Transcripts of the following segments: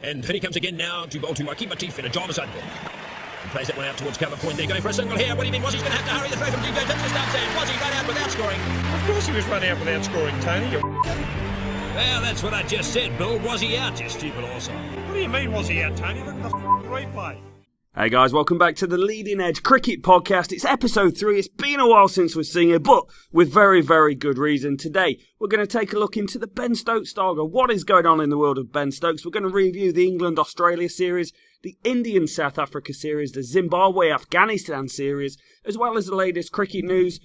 And here he comes again now to bowl to Akima Teef in a Jarvis Sudden. He plays that one out towards cover point. They're going for a single here. What do you mean? Was he going to have to hurry the throw from DJ Tips to stand? Was he run out without scoring? Of course he was running out without scoring, Tony. Well, that's what I just said, Bill. Was he out, you stupid also? What do you mean, was he out, Tony? Look at the replay. Hey guys, welcome back to the Leading Edge Cricket Podcast. It's episode 3. It's been a while since we've seen it, but with very, very good reason. Today, we're going to take a look into the Ben Stokes saga. What is going on in the world of Ben Stokes? We're going to review the England-Australia series, the Indian-South Africa series, the Zimbabwe Afghanistan series, as well as the latest cricket news.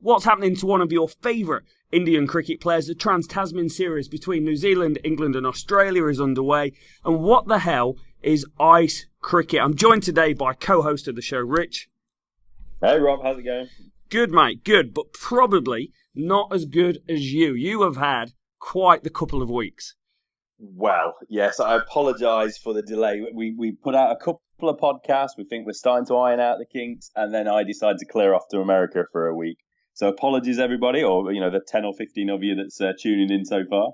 What's happening to one of your favourite Indian cricket players? The Trans-Tasman series between New Zealand, England and Australia is underway. And what the hell is ice cricket? I'm joined today by co-host of the show, Rich. Hey Rob, how's it going? Good, mate, good, but probably not as good as you. You have had quite the couple of weeks. Well, yes, I apologise for the delay. We put out a couple of podcasts. We think we're starting to iron out the kinks, and then I decided to clear off to America for a week. So apologies, everybody, or the 10 or 15 of you that's tuning in so far.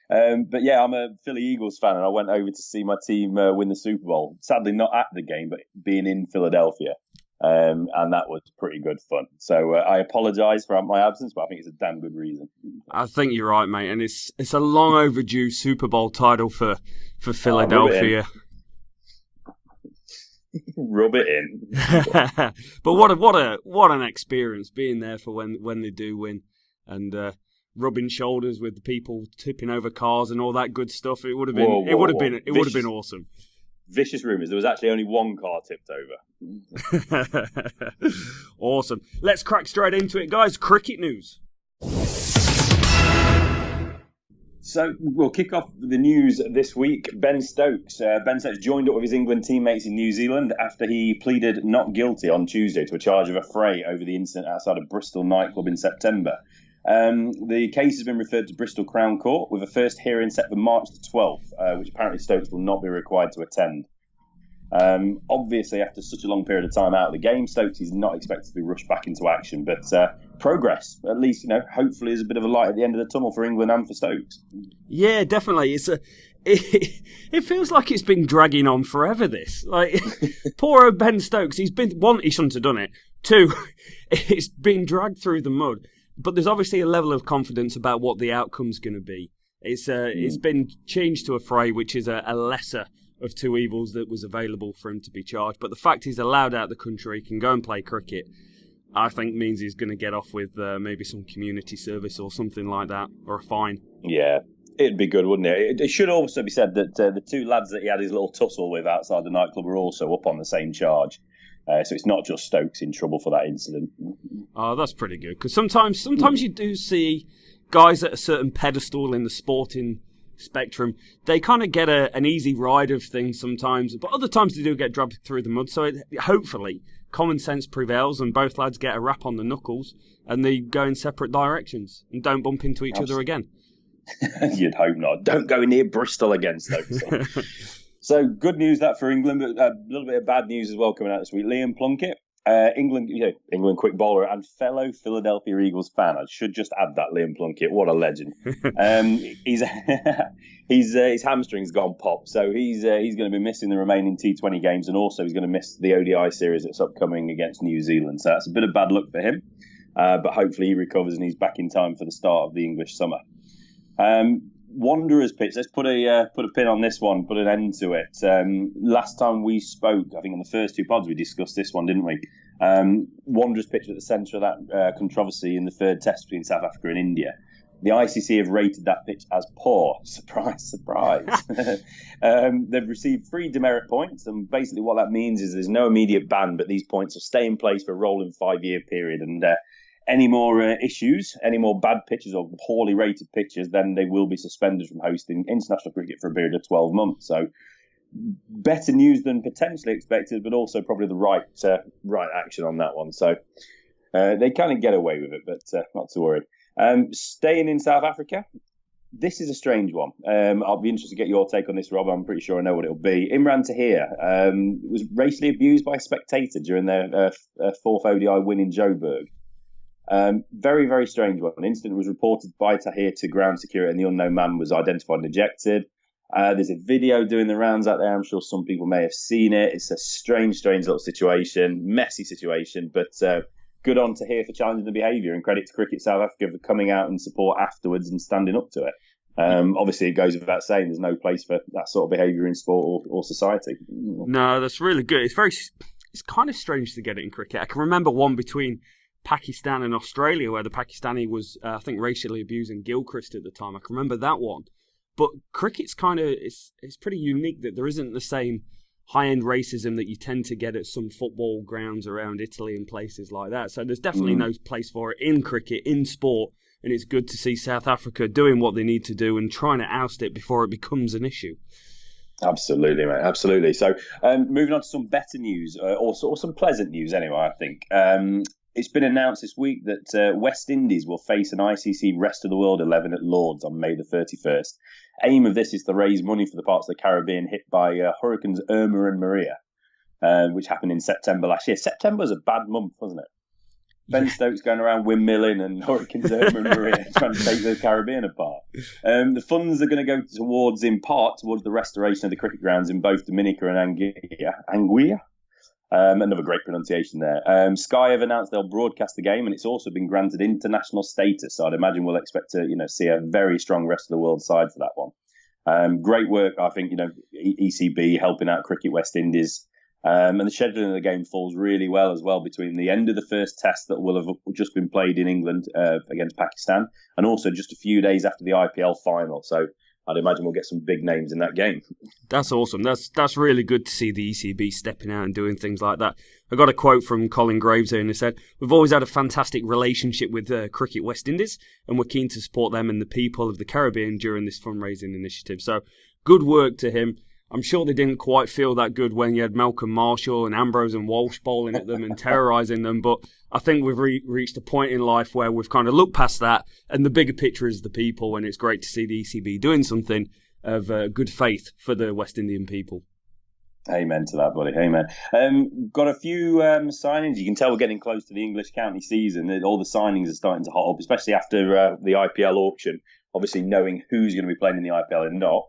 But yeah, I'm a Philly Eagles fan, and I went over to see my team win the Super Bowl. Sadly, not at the game, but being in Philadelphia, and that was pretty good fun. So I apologise for my absence, but I think it's a damn good reason. I think you're right, mate, and it's a long overdue Super Bowl title for Philadelphia. Rub it in. But what an experience being there for when they do win, and rubbing shoulders with the people tipping over cars and all that good stuff. It would have been would have been awesome. Vicious rumours. There was actually only one car tipped over. Awesome. Let's crack straight into it, guys. Cricket news. So we'll kick off the news this week. Ben Stokes. Ben Stokes joined up with his England teammates in New Zealand after he pleaded not guilty on Tuesday to a charge of affray over the incident outside a Bristol nightclub in September. The case has been referred to Bristol Crown Court with a first hearing set for March the 12th, which apparently Stokes will not be required to attend. Obviously, after such a long period of time out of the game, Stokes is not expected to be rushed back into action, but progress, at least, hopefully there's a bit of a light at the end of the tunnel for England and for Stokes. Yeah, definitely. It feels like it's been dragging on forever, this. Like, poor old Ben Stokes, he shouldn't have done it. 2, it's been dragged through the mud. But there's obviously a level of confidence about what the outcome's going to be. It's been changed to affray, which is a lesser of 2 evils that was available for him to be charged. But the fact he's allowed out of the country, can go and play cricket, I think means he's going to get off with maybe some community service or something like that, or a fine. Yeah, it'd be good, wouldn't it? It should also be said that the 2 lads that he had his little tussle with outside the nightclub were also up on the same charge. So it's not just Stokes in trouble for that incident. Oh, that's pretty good. Because sometimes you do see guys at a certain pedestal in the sporting spectrum. They kind of get an easy ride of things sometimes, but other times they do get dragged through the mud. So hopefully common sense prevails and both lads get a rap on the knuckles and they go in separate directions and don't bump into each other again. You'd hope not. Don't go near Bristol again, Stokes. So good news that for England, but a little bit of bad news as well coming out this week. Liam Plunkett, England quick bowler and fellow Philadelphia Eagles fan. I should just add that, Liam Plunkett, what a legend. His hamstring's gone pop, so he's going to be missing the remaining T20 games, and also he's going to miss the ODI series that's upcoming against New Zealand. So that's a bit of bad luck for him, but hopefully he recovers and he's back in time for the start of the English summer. Wanderers pitch. Let's put a pin on this one, put an end to it. Last time we spoke, I think in the first 2 pods we discussed this one, didn't we? Wanderers pitch at the centre of that controversy in the 3rd test between South Africa and India. The ICC have rated that pitch as poor. Surprise, surprise. They've received 3 demerit points, and basically what that means is there's no immediate ban, but these points will stay in place for a rolling 5-year period, and any more issues, any more bad pitches or poorly rated pitches, then they will be suspended from hosting international cricket for a period of 12 months. So better news than potentially expected, but also probably the right action on that one. So they kind of get away with it, but not to worry. Staying in South Africa, this is a strange one. I'll be interested to get your take on this, Rob. I'm pretty sure I know what it'll be. Imran Tahir was racially abused by a spectator during their 4th ODI win in Joburg. Very, very strange one. An incident was reported by Tahir to ground security and the unknown man was identified and ejected. There's a video doing the rounds out there. I'm sure some people may have seen it. It's a strange little situation, messy situation, but good on to here for challenging the behaviour, and credit to Cricket South Africa for coming out and support afterwards and standing up to it. Obviously, it goes without saying there's no place for that sort of behaviour in sport or society. No, that's really good. It's kind of strange to get it in cricket. I can remember one between Pakistan and Australia where the Pakistani was, I think, racially abusing Gilchrist at the time. I can remember that one. But cricket's kind of, it's pretty unique that there isn't the same high-end racism that you tend to get at some football grounds around Italy and places like that. So there's definitely no place for it in cricket, in sport, and it's good to see South Africa doing what they need to do and trying to oust it before it becomes an issue. Absolutely, mate. Absolutely. So moving on to some better news, or some pleasant news anyway, I think. It's been announced this week that West Indies will face an ICC Rest of the World 11 at Lords on May the 31st. Aim of this is to raise money for the parts of the Caribbean hit by Hurricanes Irma and Maria, which happened in September last year. September was a bad month, wasn't it? Ben Stokes going around windmilling and Hurricanes Irma and Maria trying to take the Caribbean apart. The funds are going to go towards the restoration of the cricket grounds in both Dominica and Anguilla. Another great pronunciation there. Sky have announced they'll broadcast the game, and it's also been granted international status. So I'd imagine we'll expect to, see a very strong rest of the world side for that one. Great work, I think. ECB helping out Cricket West Indies, and the scheduling of the game falls really well as well between the end of the first test that will have just been played in England against Pakistan, and also just a few days after the IPL final. So I'd imagine we'll get some big names in that game. That's awesome. That's really good to see the ECB stepping out and doing things like that. I got a quote from Colin Graves here, and he said, "We've always had a fantastic relationship with Cricket West Indies, and we're keen to support them and the people of the Caribbean during this fundraising initiative." So good work to him. I'm sure they didn't quite feel that good when you had Malcolm Marshall and Ambrose and Walsh bowling at them and terrorising them, but I think we've reached a point in life where we've kind of looked past that, and the bigger picture is the people, and it's great to see the ECB doing something of good faith for the West Indian people. Amen to that, buddy. Amen. Got a few signings. You can tell we're getting close to the English county season. All the signings are starting to hot up, especially after the IPL auction, obviously knowing who's going to be playing in the IPL and not.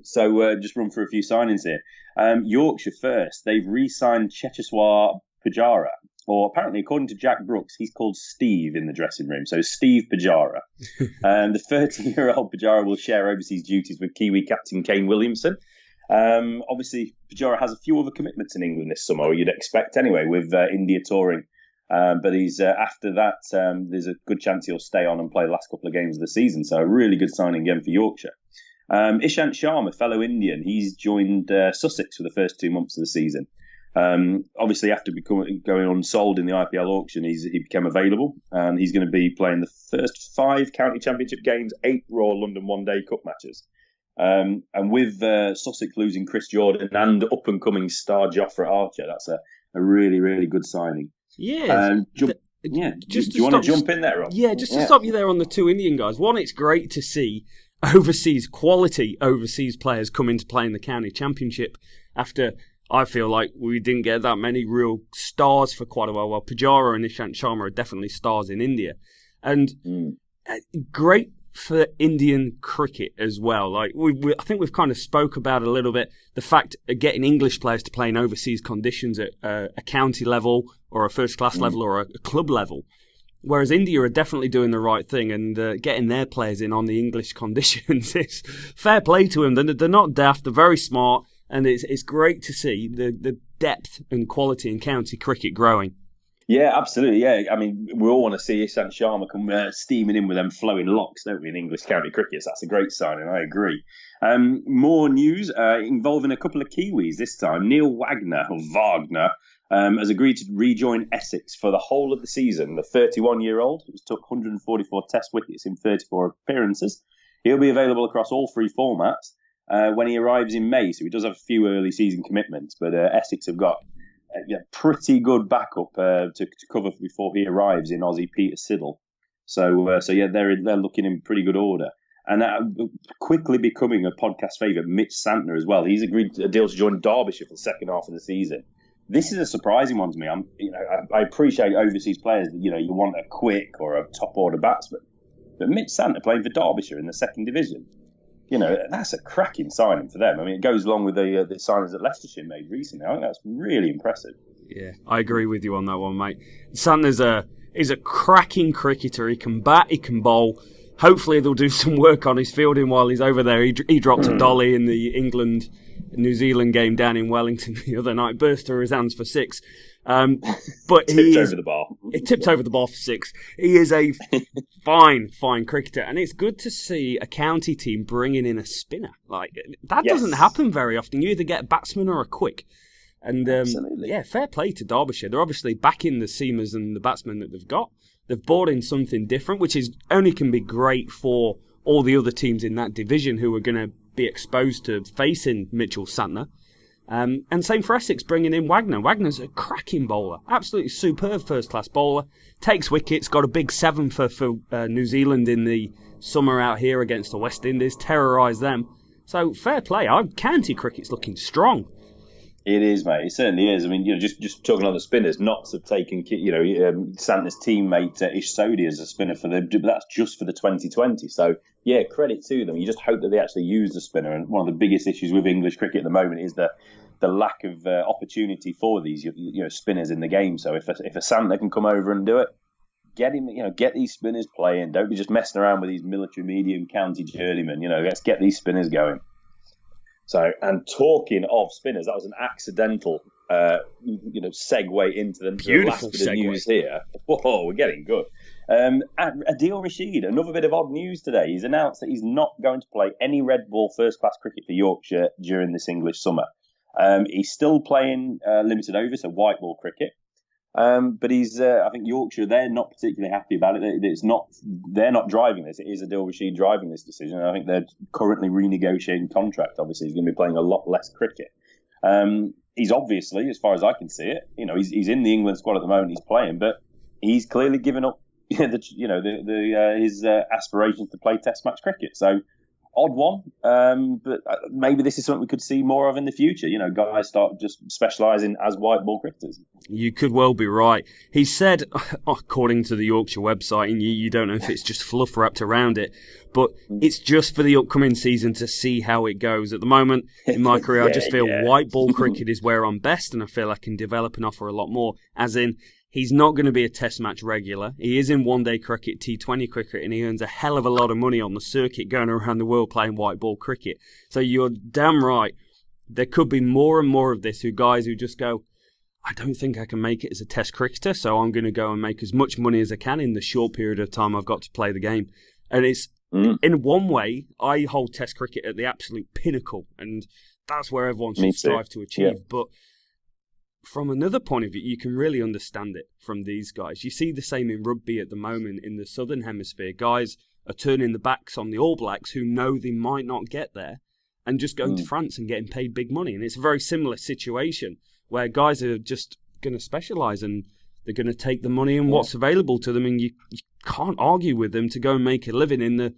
So just run through a few signings here. Yorkshire first. They've re-signed Cheteshwar Pujara, or apparently, according to Jack Brooks, he's called Steve in the dressing room. So Steve Pujara. The 30-year-old Pujara will share overseas duties with Kiwi captain Kane Williamson. Obviously, Pujara has a few other commitments in England this summer, or you'd expect anyway, with India touring. But he's after that, there's a good chance he'll stay on and play the last couple of games of the season. So a really good signing again for Yorkshire. Ishant Sharma, fellow Indian, he's joined Sussex for the first 2 months of the season. Obviously, after going unsold in the IPL auction, he became available, and he's going to be playing the first 5 county championship games, 8 Royal London One-Day Cup matches. And with Sussex losing Chris Jordan and up-and-coming star Jofra Archer, that's a really, really good signing. Yeah. Do you want to jump in there, Rob? Yeah, just to stop you there on the 2 Indian guys. One, it's great to see quality overseas players come into play in the county championship after I feel like we didn't get that many real stars for quite a while. Well, Pujara and Ishant Sharma are definitely stars in India. And great for Indian cricket as well. Like I think we've kind of spoke about a little bit the fact of getting English players to play in overseas conditions at a county level or a first-class level or a club level. Whereas India are definitely doing the right thing and getting their players in on the English conditions. It's fair play to them. They're not daft. They're very smart. And it's great to see the depth and quality in county cricket growing. Yeah, absolutely. Yeah, I mean, we all want to see Ishant Sharma come steaming in with them flowing locks, don't we, in English county cricket? So that's a great signing, I agree. More news involving a couple of Kiwis this time. Neil Wagner has agreed to rejoin Essex for the whole of the season. The 31-year-old, who's took 144 test wickets in 34 appearances, he'll be available across all 3 formats when he arrives in May. So he does have a few early season commitments, but Essex have got pretty good backup to cover before he arrives in Aussie Peter Siddle. So they're looking in pretty good order. And quickly becoming a podcast favourite, Mitch Santner as well. He's agreed a deal to join Derbyshire for the second half of the season. This is a surprising one to me. I appreciate overseas players that you want a quick or a top order batsman, but Mitch Santner playing for Derbyshire in the second division. that's a cracking signing for them. I mean, it goes along with the signings that Leicestershire made recently. I think that's really impressive. Yeah, I agree with you on that one, mate. Santner's is a cracking cricketer. He can bat, he can bowl. Hopefully they'll do some work on his fielding while he's over there. He dropped a dolly in the England-New Zealand game down in Wellington the other night, burst through his hands for 6. But tipped over the bar. It tipped over the bar for 6. He is a fine cricketer, and it's good to see a county team bringing in a spinner. Like that doesn't happen very often. You either get a batsman or a quick. And fair play to Derbyshire. They're obviously backing the seamers and the batsmen that they've got. They've brought in something different, which is only can be great for all the other teams in that division who are going to be exposed to facing Mitchell Santner. And same for Essex, bringing in Wagner. Wagner's a cracking bowler, absolutely superb first-class bowler. Takes wickets, got a big 7 for New Zealand in the summer out here against the West Indies, terrorised them. So fair play. County cricket's looking strong. It is, mate. It certainly is. I mean, just talking on the spinners, Notts have taken, Santner's teammate Ish Sodhi as a spinner but that's just for the 2020. So, yeah, credit to them. You just hope that they actually use the spinner. And one of the biggest issues with English cricket at the moment is the lack of opportunity for these, spinners in the game. So if a Santner can come over and do it, get him, get these spinners playing. Don't be just messing around with these military medium county journeymen. Let's get these spinners going. So, and talking of spinners, that was an accidental, segue into the beautiful last bit of news here. Whoa, we're getting good. Adil Rashid, another bit of odd news today. He's announced that he's not going to play any red ball first-class cricket for Yorkshire during this English summer. He's still playing limited overs, so white ball cricket. But he's, I think Yorkshire, they're not particularly happy about it. They're not driving this. It is Adil Rashid driving this decision. And I think they're currently renegotiating contract. Obviously, he's going to be playing a lot less cricket. He's obviously, as far as I can see it, he's in the England squad at the moment. He's playing, but he's clearly given up, his aspirations to play Test match cricket. So. Odd one, but maybe this is something we could see more of in the future. Guys start just specialising as white ball cricketers. You could well be right. He said, according to the Yorkshire website, and you don't know if it's just fluff wrapped around it, but it's just for the upcoming season to see how it goes. At the moment, in my career, I just feel white ball cricket is where I'm best, and I feel I can develop and offer a lot more, as in, he's not going to be a Test match regular. He is in one-day cricket, T20 cricket, and he earns a hell of a lot of money on the circuit going around the world playing white ball cricket. So you're damn right. There could be more and more of this, guys who just go, I don't think I can make it as a Test cricketer, so I'm going to go and make as much money as I can in the short period of time I've got to play the game. And it's, in one way, I hold Test cricket at the absolute pinnacle, and that's where everyone should strive to achieve. Yeah. But from another point of view, you can really understand it from these guys. You see the same in rugby at the moment in the Southern Hemisphere. Guys are turning the backs on the All Blacks who know they might not get there and just going to France and getting paid big money. And it's a very similar situation where guys are just going to specialise and they're going to take the money and what's available to them, and you can't argue with them to go and make a living in the...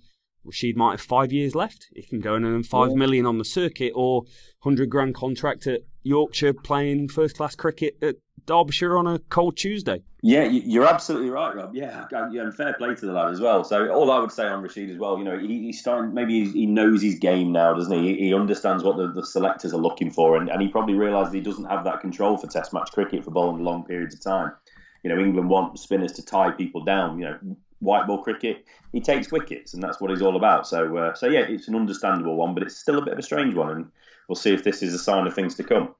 Rashid might have 5 years left. He can go and earn 5 million on the circuit or 100 grand contract at Yorkshire playing first class cricket at Derbyshire on a cold Tuesday. Yeah, you're absolutely right, Rob. Yeah, and fair play to the lad as well. So all I would say on Rashid as well, he's starting. Maybe he knows his game now, doesn't he? He understands what the selectors are looking for, and he probably realised he doesn't have that control for Test match cricket for bowling long periods of time. England want spinners to tie people down. White ball cricket, he takes wickets, and that's what he's all about. So yeah, it's an understandable one, but it's still a bit of a strange one, and we'll see if this is a sign of things to come.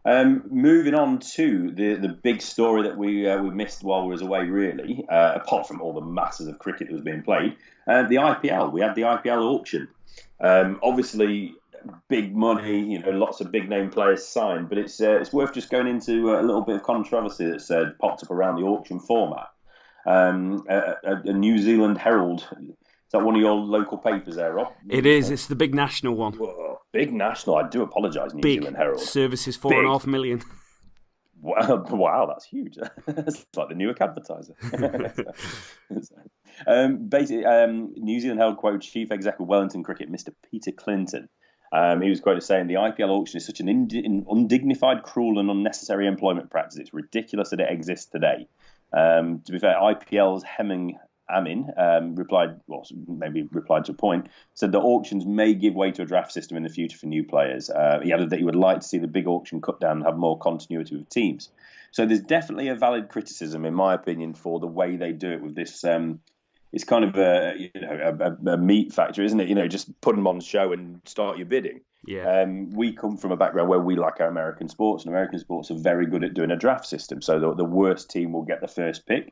Moving on to the big story that we missed while we was away, really, apart from all the masses of cricket that was being played, the IPL. We had the IPL auction. Obviously, big money, lots of big name players signed, but it's worth just going into a little bit of controversy that's popped up around the auction format. A New Zealand Herald. Is that one of your local papers there, Rob? It is. It's the big national one. Whoa, big national. I do apologise, New Zealand Herald. Services 4.5 million. Wow, that's huge. It's like the Newark advertiser. Basically, New Zealand Herald quotes Chief Executive of Wellington Cricket, Mr. Peter Clinton. He was quoted saying, the IPL auction is such an undignified, cruel and unnecessary employment practice. It's ridiculous that it exists today. To be fair, IPL's hemming Amin, replied to a point, said that auctions may give way to a draft system in the future for new players. He added that he would like to see the big auction cut down and have more continuity with teams. So there's definitely a valid criticism, in my opinion, for the way they do it with this. It's kind of a meat factor, isn't it? Just put them on show and start your bidding. Yeah. We come from a background where we like our American sports, and American sports are very good at doing a draft system. So the worst team will get the first pick,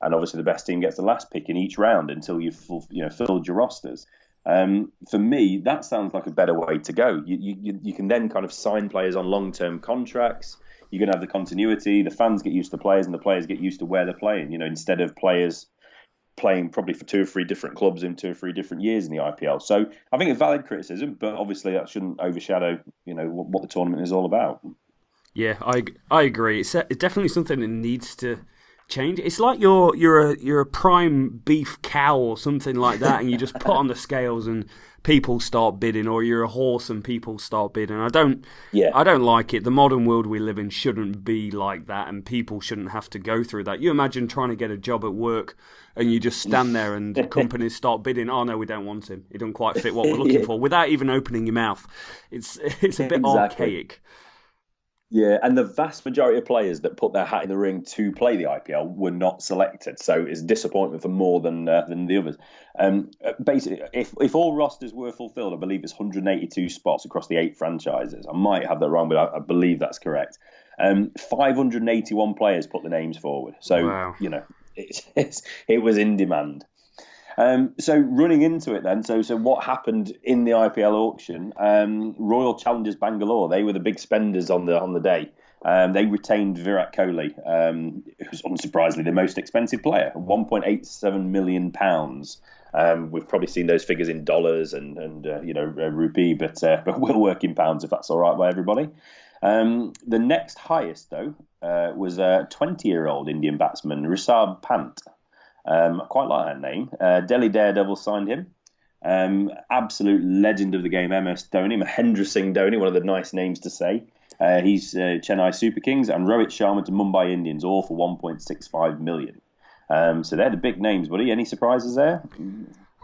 and obviously the best team gets the last pick in each round until you've filled your rosters. For me, that sounds like a better way to go. You can then kind of sign players on long-term contracts. You're going to have the continuity. The fans get used to players, and the players get used to where they're playing. Instead of players playing probably for 2 or 3 different clubs in 2 or 3 different years in the IPL. So I think a valid criticism, but obviously that shouldn't overshadow, what the tournament is all about. Yeah, I agree. It's definitely something that needs to change. It's like you're a prime beef cow or something like that, and you just put on the scales and people start bidding, or you're a horse and people start bidding. I don't like it. The modern world we live in shouldn't be like that, and people shouldn't have to go through that. You imagine trying to get a job at work and you just stand there and companies start bidding. Oh no, we don't want him. He doesn't quite fit what we're looking for, without even opening your mouth. It's a bit archaic. Yeah, and the vast majority of players that put their hat in the ring to play the IPL were not selected, so it's a disappointment for more than the others. Basically, if all rosters were fulfilled, I believe it's 182 spots across the 8 franchises. I might have that wrong, but I believe that's correct. 581 players put the names forward, so wow. It was in demand. So running into it then, so what happened in the IPL auction? Royal Challengers Bangalore, they were the big spenders on the day. They retained Virat Kohli, who's unsurprisingly the most expensive player, £1.87 million. We've probably seen those figures in dollars and rupee, but we'll work in pounds if that's all right by everybody. The next highest though was a 20-year-old Indian batsman, Rishabh Pant. I quite like that name. Delhi Daredevils signed him. Absolute legend of the game, MS Dhoni, Mahendra Singh Dhoni, one of the nice names to say. He's Chennai Super Kings, and Rohit Sharma to Mumbai Indians, all for 1.65 million. So they're the big names, buddy. Any surprises there?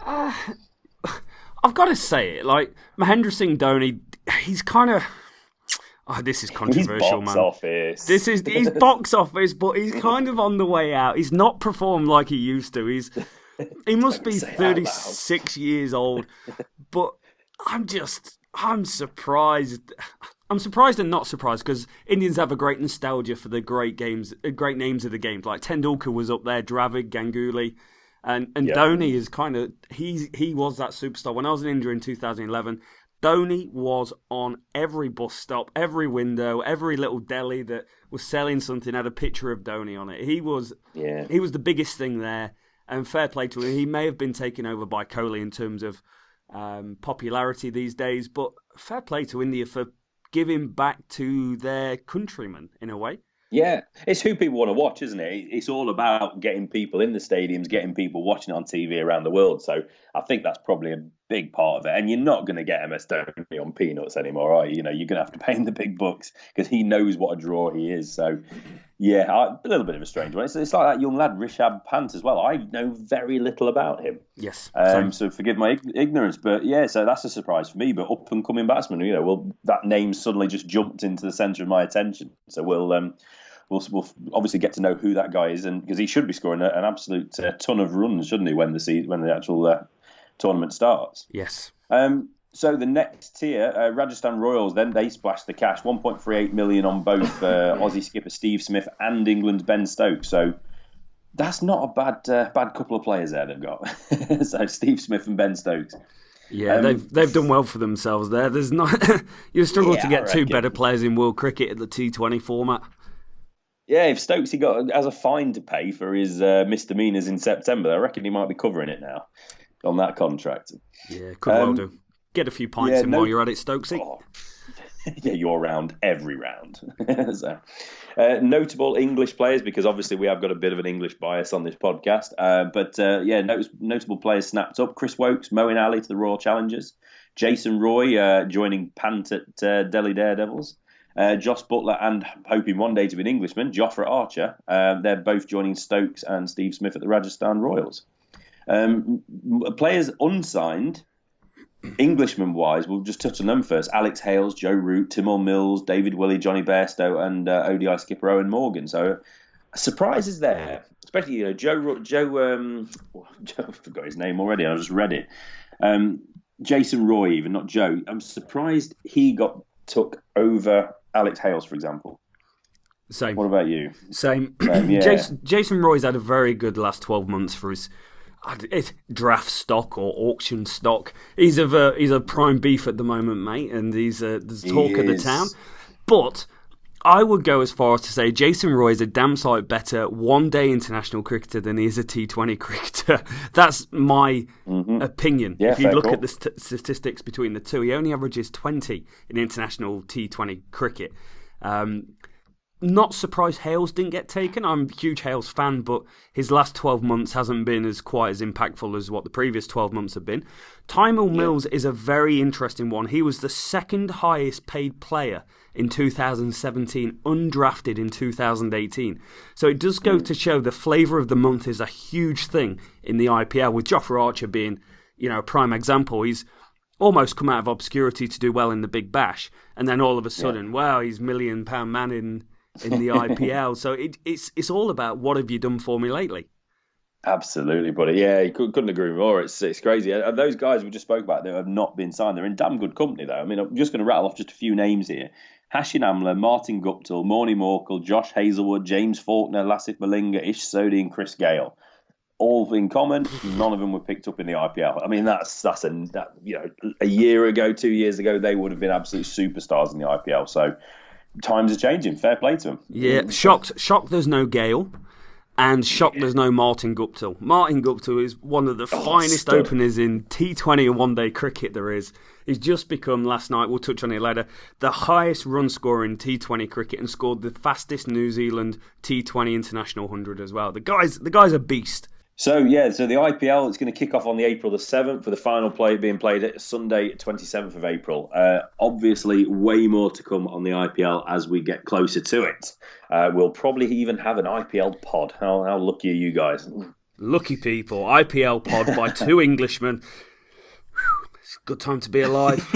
I've got to say it. Like Mahendra Singh Dhoni, he's kind of. Oh, this is controversial, he's box man. Office. He's box office, but he's kind of on the way out. He's not performed like he used to. He must be 36 years old. But I'm surprised. I'm surprised and not surprised, because Indians have a great nostalgia for the great names of the games. Like Tendulkar was up there, Dravid, Ganguly, and Dhoni is kind of he was that superstar. When I was in India in 2011. Dhoni was on every bus stop, every window, every little deli that was selling something had a picture of Dhoni on it. He was the biggest thing there, and fair play to him. He may have been taken over by Kohli in terms of popularity these days, but fair play to India for giving back to their countrymen in a way. Yeah, it's who people want to watch, isn't it? It's all about getting people in the stadiums, getting people watching it on TV around the world. So I think that's probably a big part of it. And you're not going to get MS Dhoni on peanuts anymore, are you? You're going to have to pay him the big bucks because he knows what a draw he is. So, yeah, a little bit of a strange one. It's like that young lad, Rishabh Pant, as well. I know very little about him. Yes. So forgive my ignorance. But, yeah, so that's a surprise for me. But up-and-coming batsman, that name suddenly just jumped into the centre of my attention. So we'll obviously get to know who that guy is, and because he should be scoring an absolute ton of runs, shouldn't he, when the actual tournament starts? Yes. So the next tier, Rajasthan Royals, then they splashed the cash, 1.38 million on both Aussie skipper Steve Smith and England's Ben Stokes. So that's not a bad couple of players there they've got. So Steve Smith and Ben Stokes. Yeah, they've done well for themselves there. There's not you struggle to get 2 better players in world cricket at the T20 format. Yeah, if Stokesy has a fine to pay for his misdemeanours in September, I reckon he might be covering it now on that contract. Yeah, could well do. Get a few pints in while you're at it, Stokesy. Oh, yeah, you're around every round. So, notable English players, because obviously we have got a bit of an English bias on this podcast. Notable players snapped up. Chris Wokes, Moeen Ali to the Royal Challengers. Jason Roy joining Pant at Delhi Daredevils. Joss Butler and hoping one day to be an Englishman, Jofra Archer. They're both joining Stokes and Steve Smith at the Rajasthan Royals. Players unsigned, Englishman-wise, we'll just touch on them first. Alex Hales, Joe Root, Timor Mills, David Willey, Johnny Bairstow, and ODI skipper Owen Morgan. So surprises there, especially I forgot his name already. I just read it. Jason Roy, even not Joe. I'm surprised he took over Alex Hales, for example. Same. What about you? Same. Yeah. Jason Roy's had a very good last 12 months for his draft stock or auction stock. He's a prime beef at the moment, mate, and he's the talk of the town. But I would go as far as to say Jason Roy is a damn sight better one-day international cricketer than he is a T20 cricketer. That's my opinion. Yeah, if you look call. at the statistics between the two, he only averages 20 in international T20 cricket. Not surprised Hales didn't get taken. I'm a huge Hales fan, but his last 12 months hasn't been quite as impactful as what the previous 12 months have been. Timor Mills is a very interesting one. He was the second highest paid player in 2017, undrafted in 2018. So it does go to show the flavour of the month is a huge thing in the IPL, with Jofra Archer being, a prime example. He's almost come out of obscurity to do well in the Big Bash, and then all of a sudden, wow, he's £1 million man in the IPL. So it's all about what have you done for me lately. Absolutely, buddy. Yeah, you couldn't agree more. It's crazy. And those guys we just spoke about that have not been signed, they're in damn good company, though. I mean, I'm just going to rattle off just a few names here. Hashin Amla, Martin Guptill, Morny Morkel, Josh Hazelwood, James Faulkner, Lasith Malinga, Ish Sodhi and Chris Gale. All in common, none of them were picked up in the IPL. I mean, a year ago, 2 years ago, they would have been absolute superstars in the IPL. So times are changing. Fair play to them. Yeah, shocked there's no Gale, and shocked there's no Martin Guptill. Martin Guptill is one of the finest openers in T20 and one-day cricket there is. He's just become, last night, we'll touch on it later, the highest run scorer in T20 cricket and scored the fastest New Zealand T20 International 100 as well. The guy's a beast. So the IPL is going to kick off on the April the 7th for the final play being played at Sunday, 27th of April. Obviously, way more to come on the IPL as we get closer to it. We'll probably even have an IPL pod. How lucky are you guys? Lucky people. IPL pod by two Englishmen. It's a good time to be alive.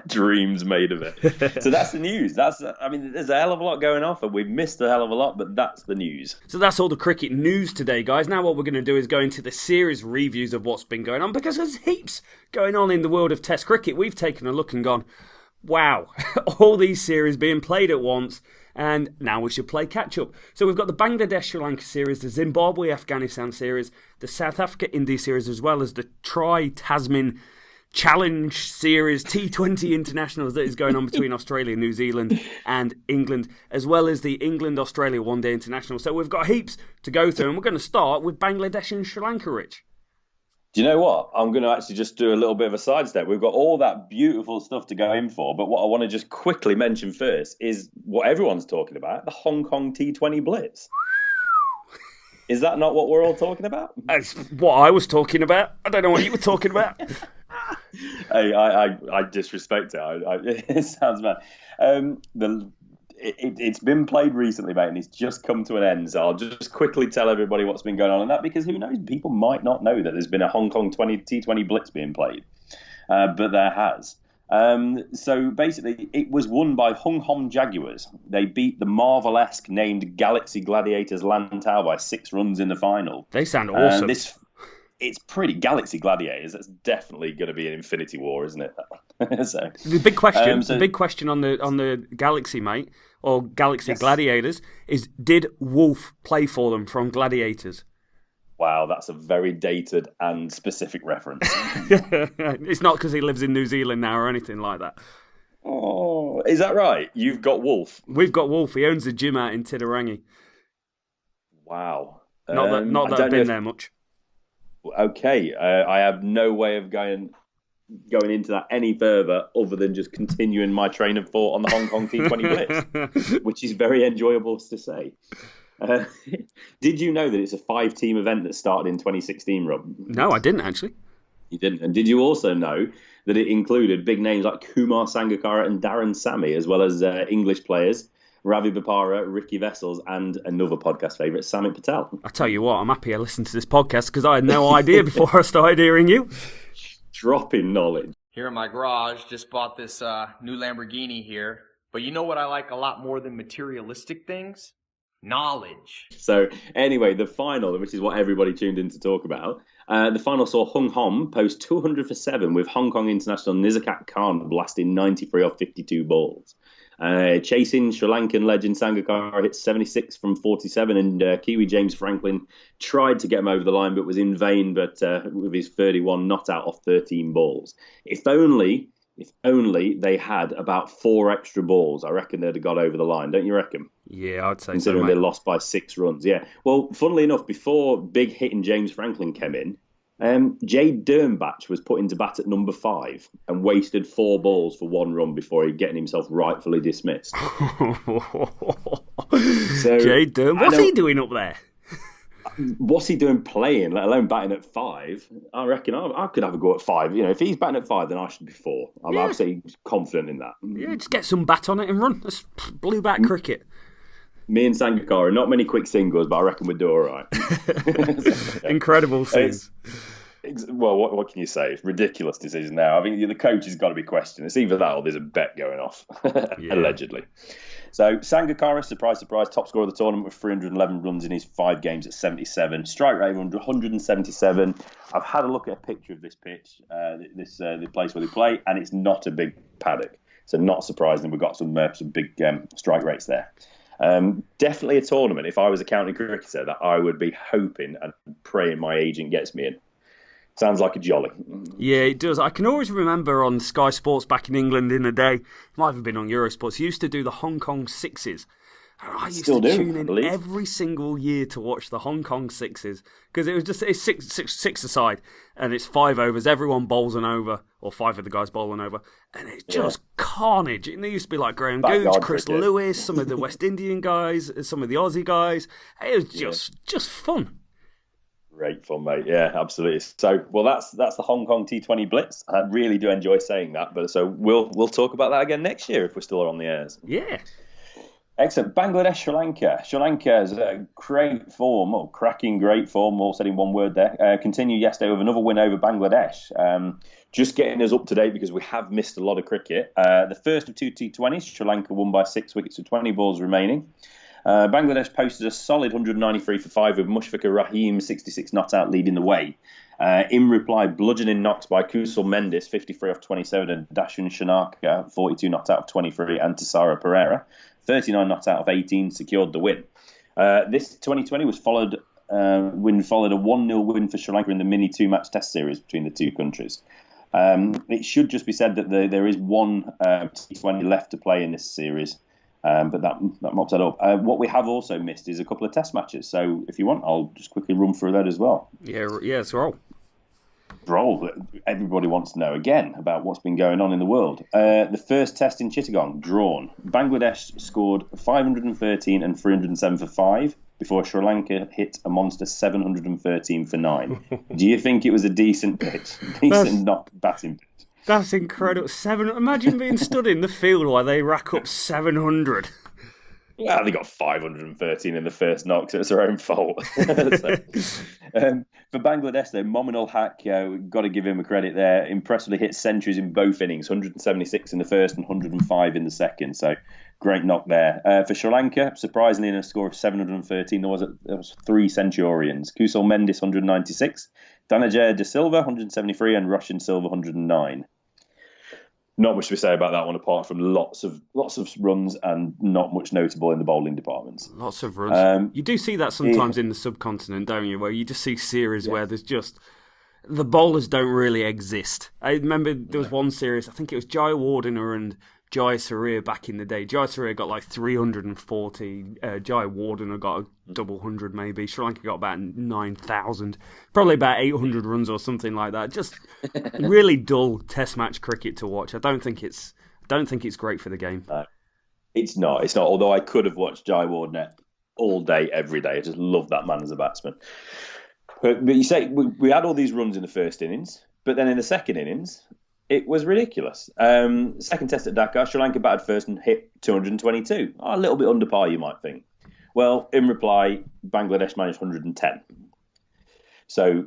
Dreams made of it. So that's the news. There's a hell of a lot going on, and we've missed a hell of a lot, but that's the news. So that's all the cricket news today, guys. Now what we're going to do is go into the series reviews of what's been going on, because there's heaps going on in the world of Test cricket. We've taken a look and gone, wow, all these series being played at once, and now we should play catch-up. So we've got the Bangladesh-Sri Lanka series, the Zimbabwe Afghanistan series, the South Africa-India series, as well as the Tri-Tasman Challenge Series T20 Internationals that is going on between Australia, New Zealand and England, as well as the England-Australia One-Day International. So we've got heaps to go through, and we're going to start with Bangladesh and Sri Lanka, Rich. Do you know what? I'm going to actually just do a little bit of a sidestep. We've got all that beautiful stuff to go in for, but what I want to just quickly mention first is what everyone's talking about, the Hong Kong T20 Blitz. Is that not what we're all talking about? That's what I was talking about. I don't know what you were talking about. Hey, I disrespect it. It sounds bad. It's been played recently, mate, and it's just come to an end. So I'll just quickly tell everybody what's been going on in that, because who knows? People might not know that there's been a Hong Kong T20 Blitz being played, but there has. So basically, it was won by Hung Hom Jaguars. They beat the Marvel-esque named Galaxy Gladiators Lantau by 6 runs in the final. They sound awesome. It's pretty Galaxy Gladiators. That's definitely going to be an Infinity War, isn't it? So, the big question on the Galaxy, mate, or Galaxy Gladiators, is did Wolf play for them from Gladiators? Wow, that's a very dated and specific reference. It's not because he lives in New Zealand now or anything like that. Oh, is that right? You've got Wolf. We've got Wolf. He owns a gym out in Tidderangi. Wow. Not that I've been there much. Okay, I have no way of going into that any further other than just continuing my train of thought on the Hong Kong T20 Blitz, which is very enjoyable to say. Did you know that it's a 5-team event that started in 2016, Rob? No, I didn't actually. You didn't. And did you also know that it included big names like Kumar Sangakkara and Darren Sammy, as well as English players Ravi Bopara, Ricky Vessels, and another podcast favourite, Samit Patel. I tell you what, I'm happy I listened to this podcast because I had no idea before I started hearing you. Dropping knowledge. Here in my garage, just bought this new Lamborghini here. But you know what I like a lot more than materialistic things? Knowledge. So anyway, the final, which is what everybody tuned in to talk about, the final saw Hung Hom post 200 for 7 with Hong Kong international Nizakat Khan blasting 93 off 52 balls. Chasing Sri Lankan legend Sangakkara hit 76 from 47, and Kiwi James Franklin tried to get him over the line but was in vain, but with his 31 not out off 13 balls. If only they had about 4 extra balls, I reckon they'd have got over the line, don't you reckon? Yeah, I'd say considering so, they lost by 6 runs. Yeah. Well, funnily enough, before big hitting James Franklin came in, Jade Dernbach was put into bat at number 5 and wasted 4 balls for 1 run before he'd getting himself rightfully dismissed. Jade Dern, what's he doing up there? What's he doing playing, let alone batting at 5? I reckon I could have a go at 5. You know, if he's batting at 5, then I should be 4. I'm absolutely confident in that. Yeah, just get some bat on it and run. That's blue bat cricket. Me and Sangakkara, not many quick singles, but I reckon we'd do all right. Incredible scenes. Well, what can you say? It's ridiculous decision now. I think the coach has got to be questioned. It's either that or there's a bet going off, allegedly. So Sangakkara, surprise, surprise, top scorer of the tournament with 311 runs in his 5 games at 77. Strike rate of 177. I've had a look at a picture of this pitch, the place where they play, and it's not a big paddock. So not surprising we've got some big strike rates there. Definitely a tournament, if I was a county cricketer, that I would be hoping and praying my agent gets me in. Sounds like a jolly. Yeah, it does. I can always remember on Sky Sports back in England in the day, it might have been on Eurosports, you used to do the Hong Kong Sixes. I used to tune in every single year to watch the Hong Kong Sixes because it was just it's six aside and it's 5 overs. Everyone bowls an over, or 5 of the guys bowl an over, and it's just carnage. And there used to be like Graham Gooch, Chris Lewis, some of the West Indian guys, some of the Aussie guys. It was just fun. Great fun, mate. Yeah, absolutely. So, well, that's the Hong Kong T20 Blitz. I really do enjoy saying that, but so we'll talk about that again next year if we're still on the airs. Yeah. Excellent. Bangladesh, Sri Lanka. Sri Lanka is a great form, or cracking great form, all said in one word there. Continue yesterday with another win over Bangladesh. Just getting us up to date because we have missed a lot of cricket. The first of 2 T20s, Sri Lanka won by 6 wickets with 20 balls remaining. Bangladesh posted a solid 193 for 5 with Mushfiqur Rahim 66 not out leading the way. In reply, bludgeoning knocks by Kusal Mendis 53 off 27 and Dashun Shanaka 42 not out of 23 and Tisara Pereira 39 not out of 18 secured the win. This 2020 was followed a 1-0 win for Sri Lanka in the mini 2-match test series between the two countries. It should just be said that there is one T20 left to play in this series. But that mops that up. What we have also missed is a couple of test matches. So if you want, I'll just quickly run through that as well. Yeah, it's roll. Roll. Everybody wants to know again about what's been going on in the world. The first test in Chittagong, drawn. Bangladesh scored 513 and 307 for 5 before Sri Lanka hit a monster 713 for 9. Do you think it was a decent pitch? Not batting pitch? That's incredible. Imagine being stood in the field while they rack up 700. Yeah, they got 513 in the first knock, so it's their own fault. For Bangladesh, though, Mominul Haq, we've got to give him a credit there. Impressively hit centuries in both innings, 176 in the first and 105 in the second. So great knock there. For Sri Lanka, surprisingly, in a score of 713, there was 3 Centurions. Kusal Mendis, 196. Dhananjaya De Silva, 173, and Roshan Silva, 109. Not much to say about that one, apart from lots of runs and not much notable in the bowling departments. Lots of runs. You do see that sometimes in the subcontinent, don't you? Where you just see series where there's just the bowlers don't really exist. I remember there was one series. I think it was Jai Wardner and Jai Surya back in the day. Jai Surya got like 340. Jai Wardner got a double 100 maybe. Sri Lanka got about 9,000. Probably about 800 runs or something like that. Just really dull test match cricket to watch. I don't think it's great for the game. It's not. Although I could have watched Jai Wardner all day, every day. I just love that man as a batsman. But you say we had all these runs in the first innings, but then in the second innings, It was ridiculous. Second test at Dakar, Sri Lanka batted first and hit 222. A little bit under par, you might think. Well, in reply, Bangladesh managed 110. So,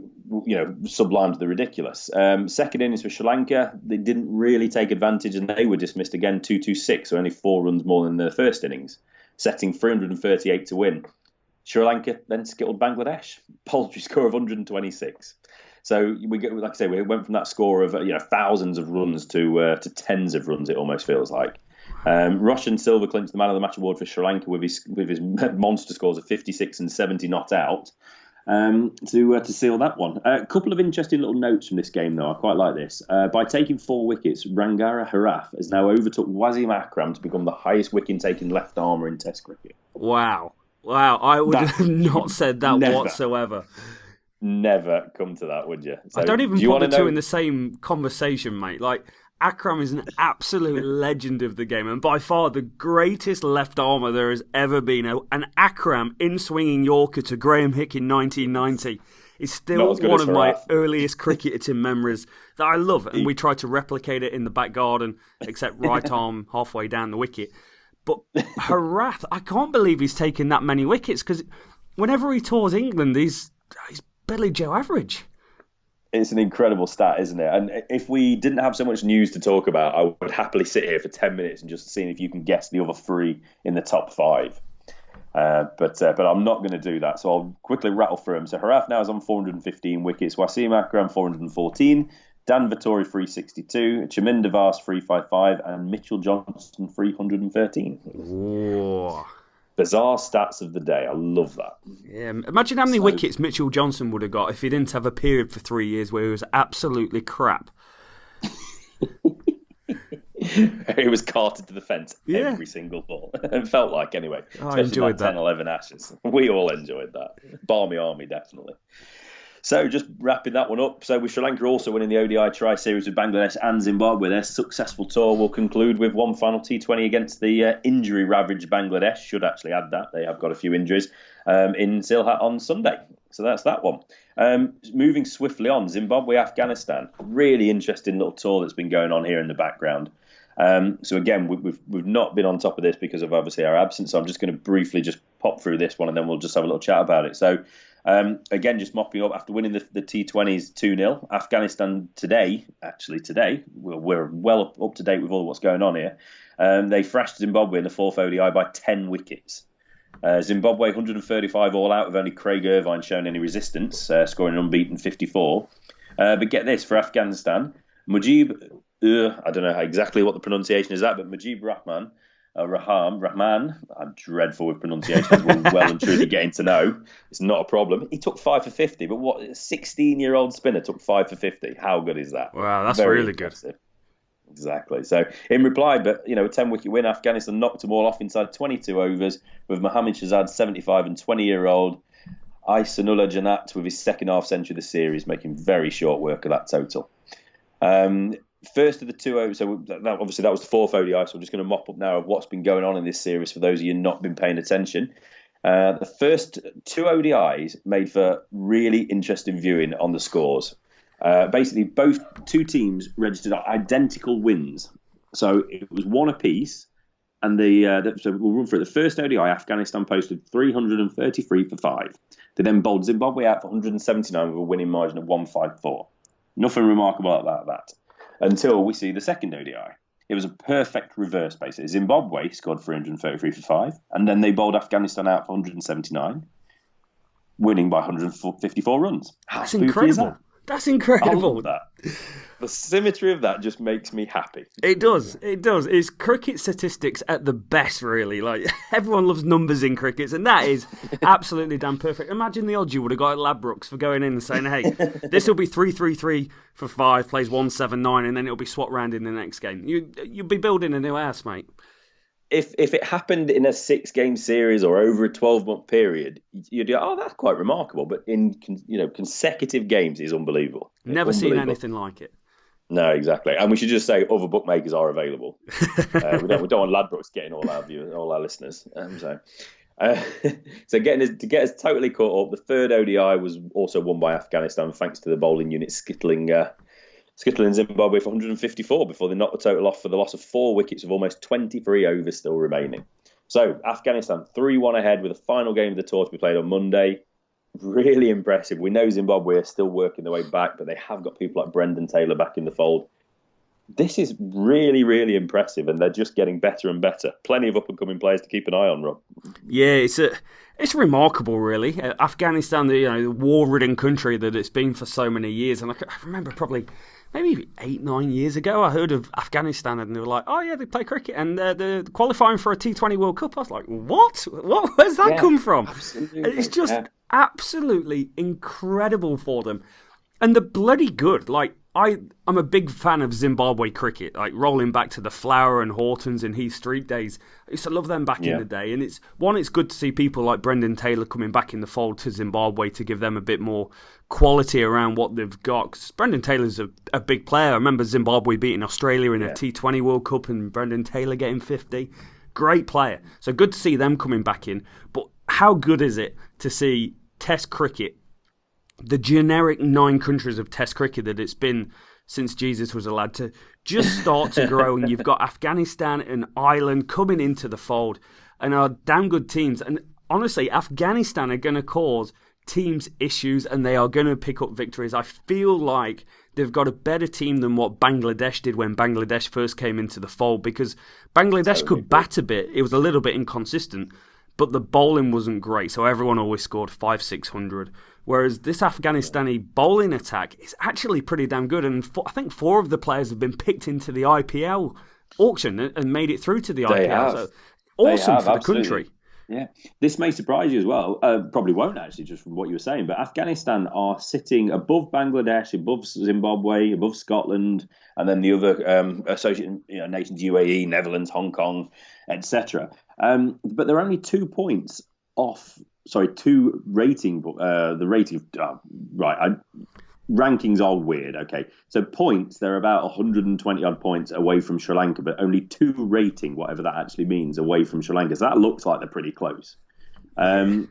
sublime to the ridiculous. Second innings for Sri Lanka, they didn't really take advantage and they were dismissed again 226, so only 4 runs more than the first innings, setting 338 to win. Sri Lanka then skittled Bangladesh, paltry score of 126. So we went from that score of thousands of runs to tens of runs. It almost feels like. Roshan Silva clinched the Man of the Match award for Sri Lanka with his monster scores of 56 and 70 not out to seal that one. A couple of interesting little notes from this game, though. I quite like this. By taking 4 wickets, Rangara Haraf has now overtook Wasim Akram to become the highest wicket-taking left armer in Test cricket. Wow, I would have not said that whatsoever. Never come to that, would you? So, I don't even put the two in the same conversation, mate. Like, Akram is an absolute legend of the game and by far the greatest left armer there has ever been. An Akram in-swinging Yorker to Graham Hick in 1990 is still one of my earliest cricketing memories that I love. And we tried to replicate it in the back garden, except right arm halfway down the wicket. But Harath, I can't believe he's taken that many wickets because whenever he tours England, he's Billy Joe average. It's an incredible stat, isn't it? And if we didn't have so much news to talk about, I would happily sit here for 10 minutes and just see if you can guess the other 3 in the top 5. But I'm not going to do that, so I'll quickly rattle through them. So Haraf now is on 415 wickets, Wasim Akram 414, Dan Vettori 362, Chaminda Vas 355, and Mitchell Johnson 313. Whoa. Bizarre stats of the day. I love that. Yeah, imagine how many wickets Mitchell Johnson would have got if he didn't have a period for 3 years where he was absolutely crap. He was carted to the fence every single ball. It felt like, anyway. I enjoyed that. 10-11 Ashes. We all enjoyed that. Barmy Army, definitely. So just wrapping that one up. So with Sri Lanka also winning the ODI Tri Series with Bangladesh and Zimbabwe, their successful tour will conclude with one final T20 against the injury-ravaged Bangladesh. Should actually add that. They have got a few injuries in Sylhet on Sunday. So that's that one. Moving swiftly on, Zimbabwe Afghanistan. Really interesting little tour that's been going on here in the background. So again, we've not been on top of this because of obviously our absence. So I'm just going to briefly just pop through this one and then we'll just have a little chat about it. So again, just mopping up after winning the T20s 2-0. Afghanistan today, we're well up to date with all what's going on here. They thrashed Zimbabwe in the 4th ODI by 10 wickets. Zimbabwe 135 all out with only Craig Irvine showing any resistance, scoring an unbeaten 54. But get this, for Afghanistan, Mujib, I don't know exactly what the pronunciation is that, but Mujib Rahman, I'm dreadful with pronunciations. We're well and truly getting to know. It's not a problem. He took 5 for 50, but what, a 16-year-old spinner took 5 for 50? How good is that? Wow, that's very really impressive. Good. Exactly. So in reply, but a 10-wicket win, Afghanistan knocked them all off inside 22 overs with Mohammad Shahzad 75 and 20-year-old Aisanullah Janat with his second half century of the series, making very short work of that total. First of the 2 overs, so obviously that was the 4th ODI, so I'm just going to mop up now of what's been going on in this series for those of you not been paying attention. The first 2 ODIs made for really interesting viewing on the scores. Basically, both 2 teams registered identical wins. So it was 1 apiece, and so we'll run through it. The first ODI, Afghanistan posted 333 for 5. They then bowled Zimbabwe out for 179 with a winning margin of 154. Nothing remarkable about that. Until we see the second ODI. It was a perfect reverse, basically. Zimbabwe scored 333 for 5, and then they bowled Afghanistan out for 179, winning by 154 runs. That's incredible. That's incredible. I love that. The symmetry of that just makes me happy. It does. It's cricket statistics at the best, really. Like, everyone loves numbers in cricket, and that is absolutely damn perfect. Imagine the odds you would have got at Ladbrokes for going in and saying, hey, this will be 333 for 5, plays 179, and then it'll be swapped round in the next game. You'd be building a new house, mate. If it happened in a 6-game series or over a 12-month period, you'd go, oh, that's quite remarkable. But in consecutive games is unbelievable. Never seen anything like it. No, exactly. And we should just say other bookmakers are available. We don't want Ladbrokes getting all our viewers, all our listeners. So to get us totally caught up, the third ODI was also won by Afghanistan thanks to the bowling unit skittling skittling Zimbabwe for 154 before they knocked the total off for the loss of 4 wickets with almost 23 overs still remaining. So Afghanistan 3-1 ahead with the final game of the tour to be played on Monday. Really impressive. We know Zimbabwe are still working their way back, but they have got people like Brendan Taylor back in the fold. This is really, really impressive, and they're just getting better and better. Plenty of up-and-coming players to keep an eye on, Rob. Yeah, it's remarkable, really. Afghanistan, the war-ridden country that it's been for so many years, and I remember probably maybe 8-9 years ago, I heard of Afghanistan, and they were like, "Oh yeah, they play cricket, and they're qualifying for a T20 World Cup." I was like, "What? Where's that come from?" Absolutely. It's just absolutely incredible for them, and they're bloody good. Like, I'm a big fan of Zimbabwe cricket, like rolling back to the Flower and Hortons and Heath Street days. I used to love them back in the day, and it's good to see people like Brendan Taylor coming back in the fold to Zimbabwe to give them a bit more quality around what they've got. Because Brendan Taylor's a big player. I remember Zimbabwe beating Australia in a T20 World Cup and Brendan Taylor getting 50. Great player. So good to see them coming back in. But how good is it to see Test cricket, the generic 9 countries of Test cricket that it's been since Jesus was a lad, to just start to grow, and you've got Afghanistan and Ireland coming into the fold and are damn good teams. And honestly, Afghanistan are going to cause teams issues, and they are going to pick up victories. I feel like they've got a better team than what Bangladesh did when Bangladesh first came into the fold, because Bangladesh could bat a bit. It was a little bit inconsistent, but the bowling wasn't great, so everyone always scored 500-600. Whereas this Afghanistani bowling attack is actually pretty damn good, and I think 4 of the players have been picked into the IPL auction and made it through to the IPL. Have. So awesome for absolutely. the country. Yeah, this may surprise you as well. Probably won't, actually, just from what you were saying. But Afghanistan are sitting above Bangladesh, above Zimbabwe, above Scotland, and then the other associate nations: UAE, Netherlands, Hong Kong, etc. But they're only 2 points off. Sorry, 2 rating. The rating. Rankings are weird. Okay, so points, they're about 120 odd points away from Sri Lanka, but only 2 rating, whatever that actually means, away from Sri Lanka. So that looks like they're pretty close. And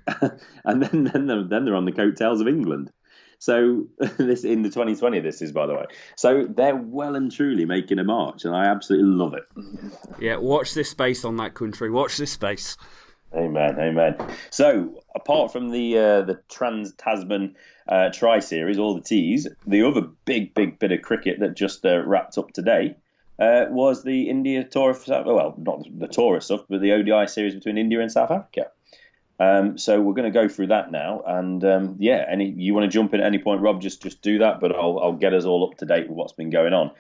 then they're on the coattails of England. So this in the 2020, this is, by the way. So they're well and truly making a march, and I absolutely love it. Yeah, watch this space on that country. Watch this space. Amen. So, apart from the Trans-Tasman Tri Series, all the Ts, the other big bit of cricket that just wrapped up today was the India tour. Well, not the tour stuff, but the ODI series between India and South Africa. So we're going to go through that now, and you want to jump in at any point, Rob? Just do that, but I'll get us all up to date with what's been going on.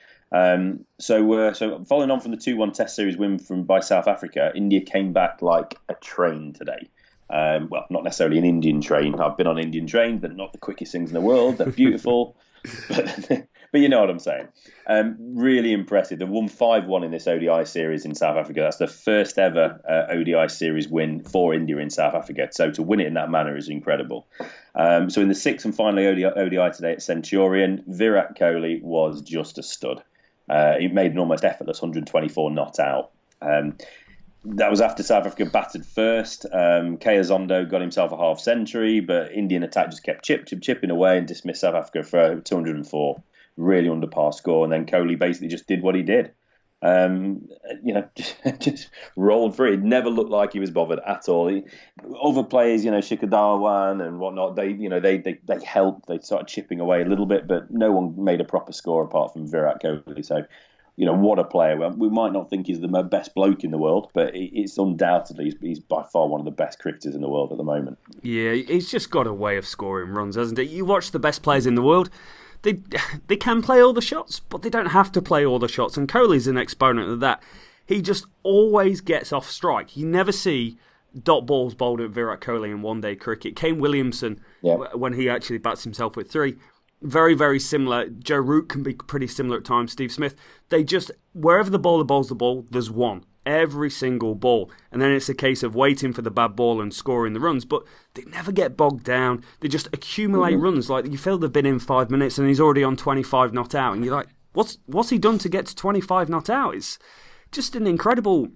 So following on from the 2-1 Test series win by South Africa, India came back like a train today. Well, not necessarily an Indian train. I've been on Indian trains. They're not the quickest things in the world. They're beautiful, but you know what I'm saying. Really impressive. They won 5-1 in this ODI series in South Africa. That's the first ever ODI series win for India in South Africa. So to win it in that manner is incredible. So in the 6th and final ODI today at Centurion, Virat Kohli was just a stud. He made an almost effortless 124 not out. That was after South Africa batted first. Kea Zondo got himself a half century, but Indian attack just kept chipping away and dismissed South Africa for 204. Really under par score. And then Kohli basically just did what he did. Just rolled through. It never looked like he was bothered at all. Other players, Shikhar Dhawan and whatnot, they helped. They started chipping away a little bit, but no one made a proper score apart from Virat Kohli. So, what a player. We might not think he's the best bloke in the world, but it's undoubtedly he's by far one of the best cricketers in the world at the moment. Yeah, he's just got a way of scoring runs, hasn't he? You watch the best players in the world. They can play all the shots, but they don't have to play all the shots. And Kohli's an exponent of that. He just always gets off strike. You never see dot balls bowled at Virat Kohli in one-day cricket. Kane Williamson, when he actually bats himself with 3, very, very similar. Joe Root can be pretty similar at times. Steve Smith. They just, wherever the bowler bowls the ball, there's one. Every single ball. And then it's a case of waiting for the bad ball and scoring the runs. But they never get bogged down. They just accumulate runs. Like, you feel they've been in 5 minutes and he's already on 25 not out. And you're like, what's he done to get to 25 not out? It's just an incredible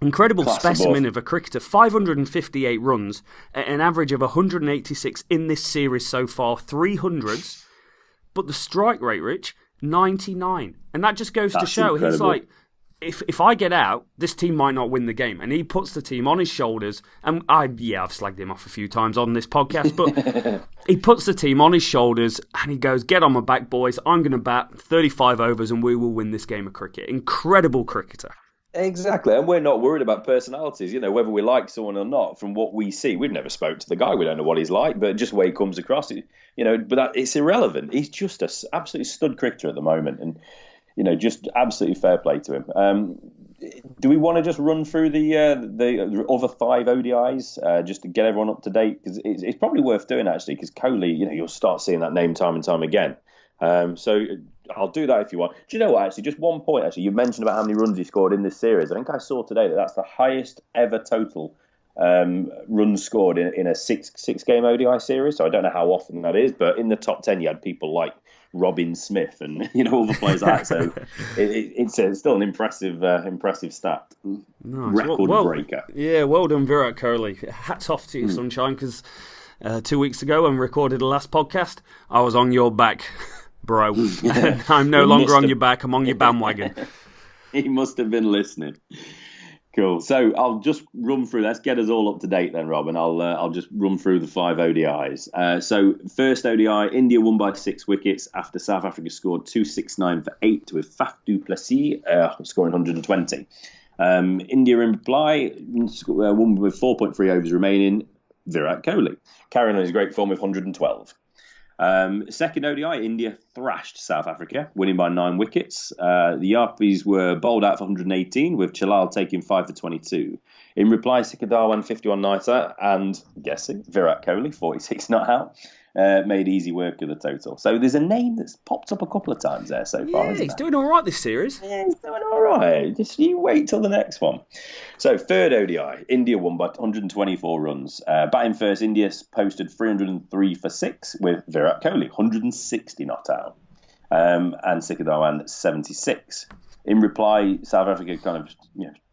specimen of a cricketer. 558 runs, an average of 186 in this series so far, 300s. But the strike rate, Rich, 99. And that just goes to show, incredible. he's like, if I get out, this team might not win the game. And he puts the team on his shoulders. And I've slagged him off a few times on this podcast, but he puts the team on his shoulders and he goes, get on my back, boys. I'm going to bat 35 overs and we will win this game of cricket. Incredible cricketer. Exactly, and we're not worried about personalities, whether we like someone or not. From what we see, we've never spoke to the guy, we don't know what he's like, but just the way he comes across, it's irrelevant. He's just an absolutely stud cricketer at the moment, and just absolutely fair play to him. Do we want to just run through the other 5 ODIs just to get everyone up to date? Because it's probably worth doing actually, because Kohli, you'll start seeing that name time and time again. So I'll do that if you want. Do you know what, actually, just one point, actually, you mentioned about how many runs he scored in this series. I think I saw today that that's the highest ever total runs scored in a six-game ODI series. So I don't know how often that is, but in the top 10 you had people like Robin Smith and all the players like that. So it's still an impressive stat. Nice. Record breaker. Yeah, well done, Virat Kohli. Hats off to you, Sunshine, because 2 weeks ago when we recorded the last podcast, I was on your back, bro. And I'm no longer on your back, I'm on your bandwagon. He must have been listening. Cool. So I'll just run through. Let's get us all up to date then, Rob, and I'll just run through the 5 ODIs. So first ODI, India won by 6 wickets after South Africa scored 269 for 8 with Faf du Plessis scoring 120. India in reply won with 4.3 overs remaining. Virat Kohli carrying on his great form with 112. Second ODI, India thrashed South Africa, winning by 9 wickets. The Yarpies were bowled out for 118, with Chalal taking 5 for 22. In reply, Sikhar Dhawan 51 not out, and guessing Virat Kohli 46 not out, made easy work of the total. So there's a name that's popped up a couple of times there so far. Yeah, he's doing all right this series. Yeah, he's doing all right. Just you wait till the next one. So third ODI, India won by 124 runs. Batting first, India posted 303 for 6 with Virat Kohli 160 not out, and Sikhar Dhawan 76. In reply, South Africa kind of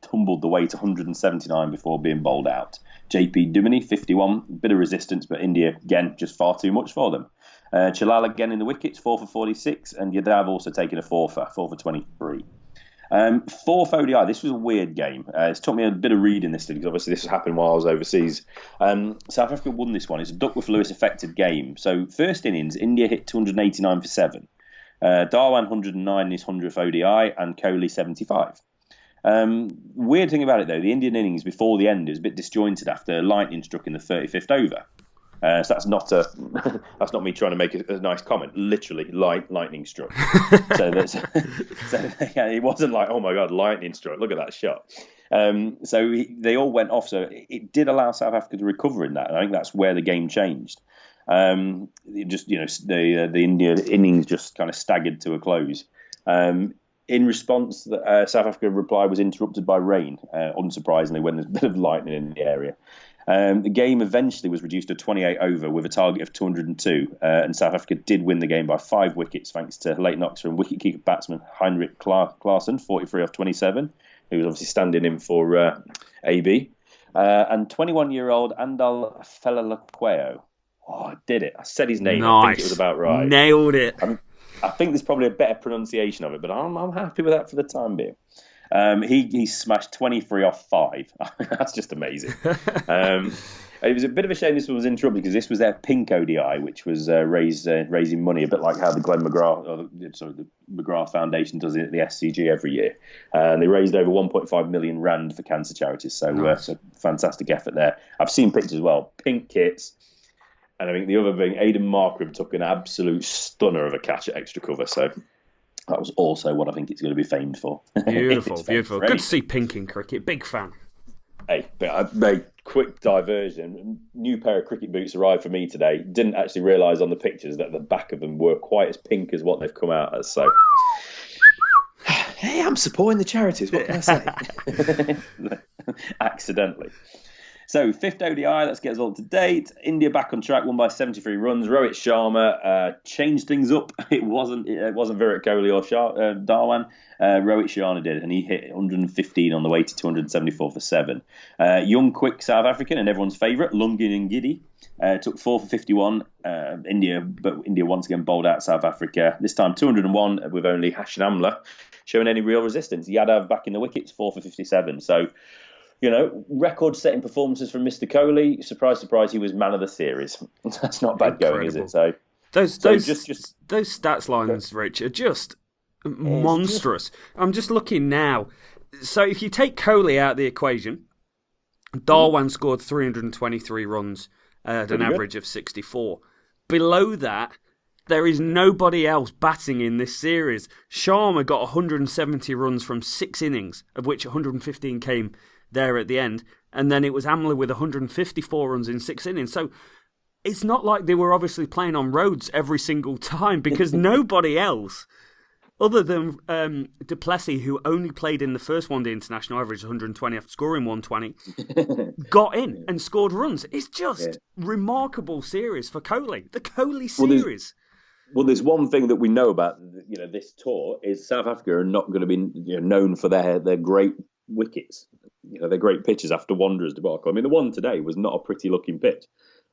tumbled the way to 179 before being bowled out. JP Duminy 51, bit of resistance, but India again just far too much for them. Chalal again in the wickets, 4 for 46, and Yadav also taking a 4 for 23. Fourth ODI, this was a weird game. It took me a bit of reading this because obviously this happened while I was overseas. South Africa won this one. It's a Duckworth-Lewis affected game. So first innings, India hit 289 for 7. Dhawan 109 in his 100th ODI and Kohli 75. Weird thing about it though, the Indian innings before the end is a bit disjointed after lightning struck in the 35th over. So that's not me trying to make a nice comment. Literally, lightning struck. so it wasn't like, oh my god, lightning struck. Look at that shot. They all went off. So it did allow South Africa to recover in that. And I think that's where the game changed. The India innings just kind of staggered to a close. In response, South Africa reply was interrupted by rain, unsurprisingly, when there's a bit of lightning in the area. The game eventually was reduced to 28 over with a target of 202, and South Africa did win the game by 5 wickets thanks to late Oxford and wicket-keeper batsman Heinrich Klaassen, 43 off 27, who was obviously standing in for AB, and 21-year-old Andal Felalaqueo. Oh, I did it. I said his name. Nice. I think it was about right. Nailed it. I think there's probably a better pronunciation of it, but I'm happy with that for the time being. He smashed 23 off 5. That's just amazing. It was a bit of a shame this one was interrupted because this was their pink ODI, which was raising money, a bit like how the the McGrath Foundation does it at the SCG every year. And they raised over 1.5 million rand for cancer charities. So, nice. So fantastic effort there. I've seen pictures as well, pink kits. And I think the other thing, Aidan Markram took an absolute stunner of a catch at extra cover. So that was also what I think it's going to be famed for. Beautiful, beautiful. Good to see pink in cricket. Big fan. Hey, but I made quick diversion. New pair of cricket boots arrived for me today. Didn't actually realise on the pictures that the back of them were quite as pink as what they've come out as. So, hey, I'm supporting the charities. What can I say? Accidentally. So, fifth ODI, let's get us all to date. India back on track, won by 73 runs. Rohit Sharma changed things up. It wasn't Virat Kohli or Dhawan. Rohit Sharma did, and he hit 115 on the way to 274 for 7. Young, quick South African, and everyone's favourite, Lungin Ngidi, took 4 for 51. India once again bowled out South Africa. This time 201 with only Hashan Amla showing any real resistance. Yadav back in the wickets, 4 for 57. So, record-setting performances from Mr. Kohli. Surprise, surprise, he was man of the series. That's not bad going, is it? So those stats lines, Rich, are just monstrous. I'm just looking now. So if you take Kohli out of the equation, Dhawan scored 323 runs at an average of 64. Below that, there is nobody else batting in this series. Sharma got 170 runs from 6 innings, of which 115 came there at the end, and then it was Amla with 154 runs in 6 innings. So it's not like they were obviously playing on roads every single time, because nobody else, other than du Plessis, who only played in the first one-day international, averaged 120 after scoring 120, got in and scored runs. It's just remarkable series for Kohli. The Kohli series. Well, there's one thing that we know about this tour is South Africa are not going to be known for their great wickets. They're great pitches after Wanderers debacle. I mean, the one today was not a pretty looking pitch.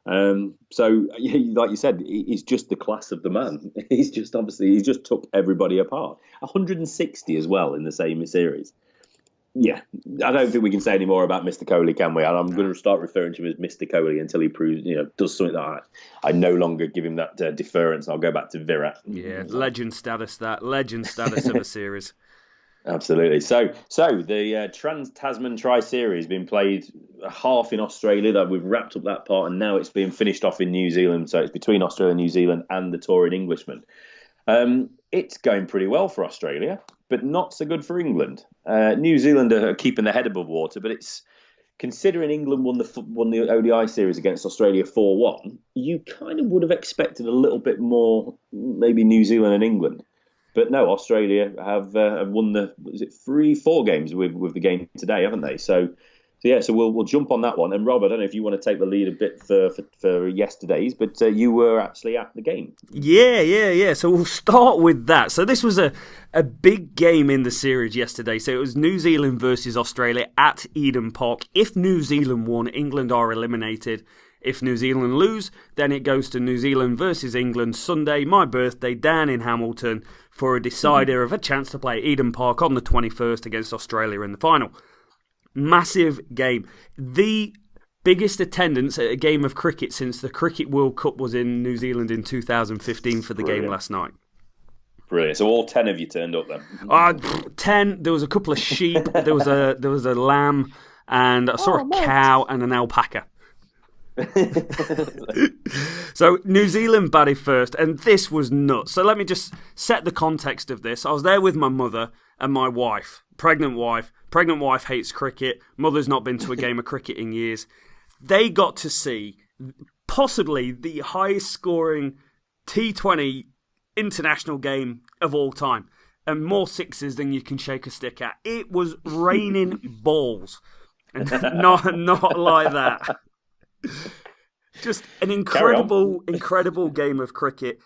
So, like you said, he's just the class of the man. He just took everybody apart. 160 as well in the same series. Yeah, I don't think we can say any more about Mr. Kohli, can we? And I'm going to start referring to him as Mr. Kohli until he proves, does something that I no longer give him that deference. I'll go back to Virat. Yeah, legend status of a series. Absolutely. So the Trans-Tasman Tri Series been played half in Australia. That we've wrapped up that part, and now it's being finished off in New Zealand. So it's between Australia and New Zealand and the touring Englishmen. It's going pretty well for Australia, but not so good for England. New Zealand are keeping their head above water, but it's considering England won the ODI series against Australia 4-1. You kind of would have expected a little bit more, maybe New Zealand and England. But no, Australia have won the 4 games with the game today, haven't they? So we'll jump on that one. And Rob, I don't know if you want to take the lead a bit for yesterday's, but you were actually at the game. Yeah. So we'll start with that. So this was a big game in the series yesterday. So it was New Zealand versus Australia at Eden Park. If New Zealand won, England are eliminated. If New Zealand lose, then it goes to New Zealand versus England Sunday, my birthday, down in Hamilton, for a decider of a chance to play at Eden Park on the 21st against Australia in the final. Massive game. The biggest attendance at a game of cricket since the Cricket World Cup was in New Zealand in 2015 for the game last night. Brilliant. So all 10 of you turned up then? 10. There was a couple of sheep. There was a lamb, and I saw a cow and an alpaca. So New Zealand batted first, and this was nuts. So let me just set the context of this. I was there with my mother and my wife, pregnant wife. Pregnant wife hates cricket. Mother's not been to a game of cricket in years. They got to see possibly the highest scoring T20 international game of all time, and more sixes than you can shake a stick at. It was raining balls, and not like that. Just an incredible game of cricket.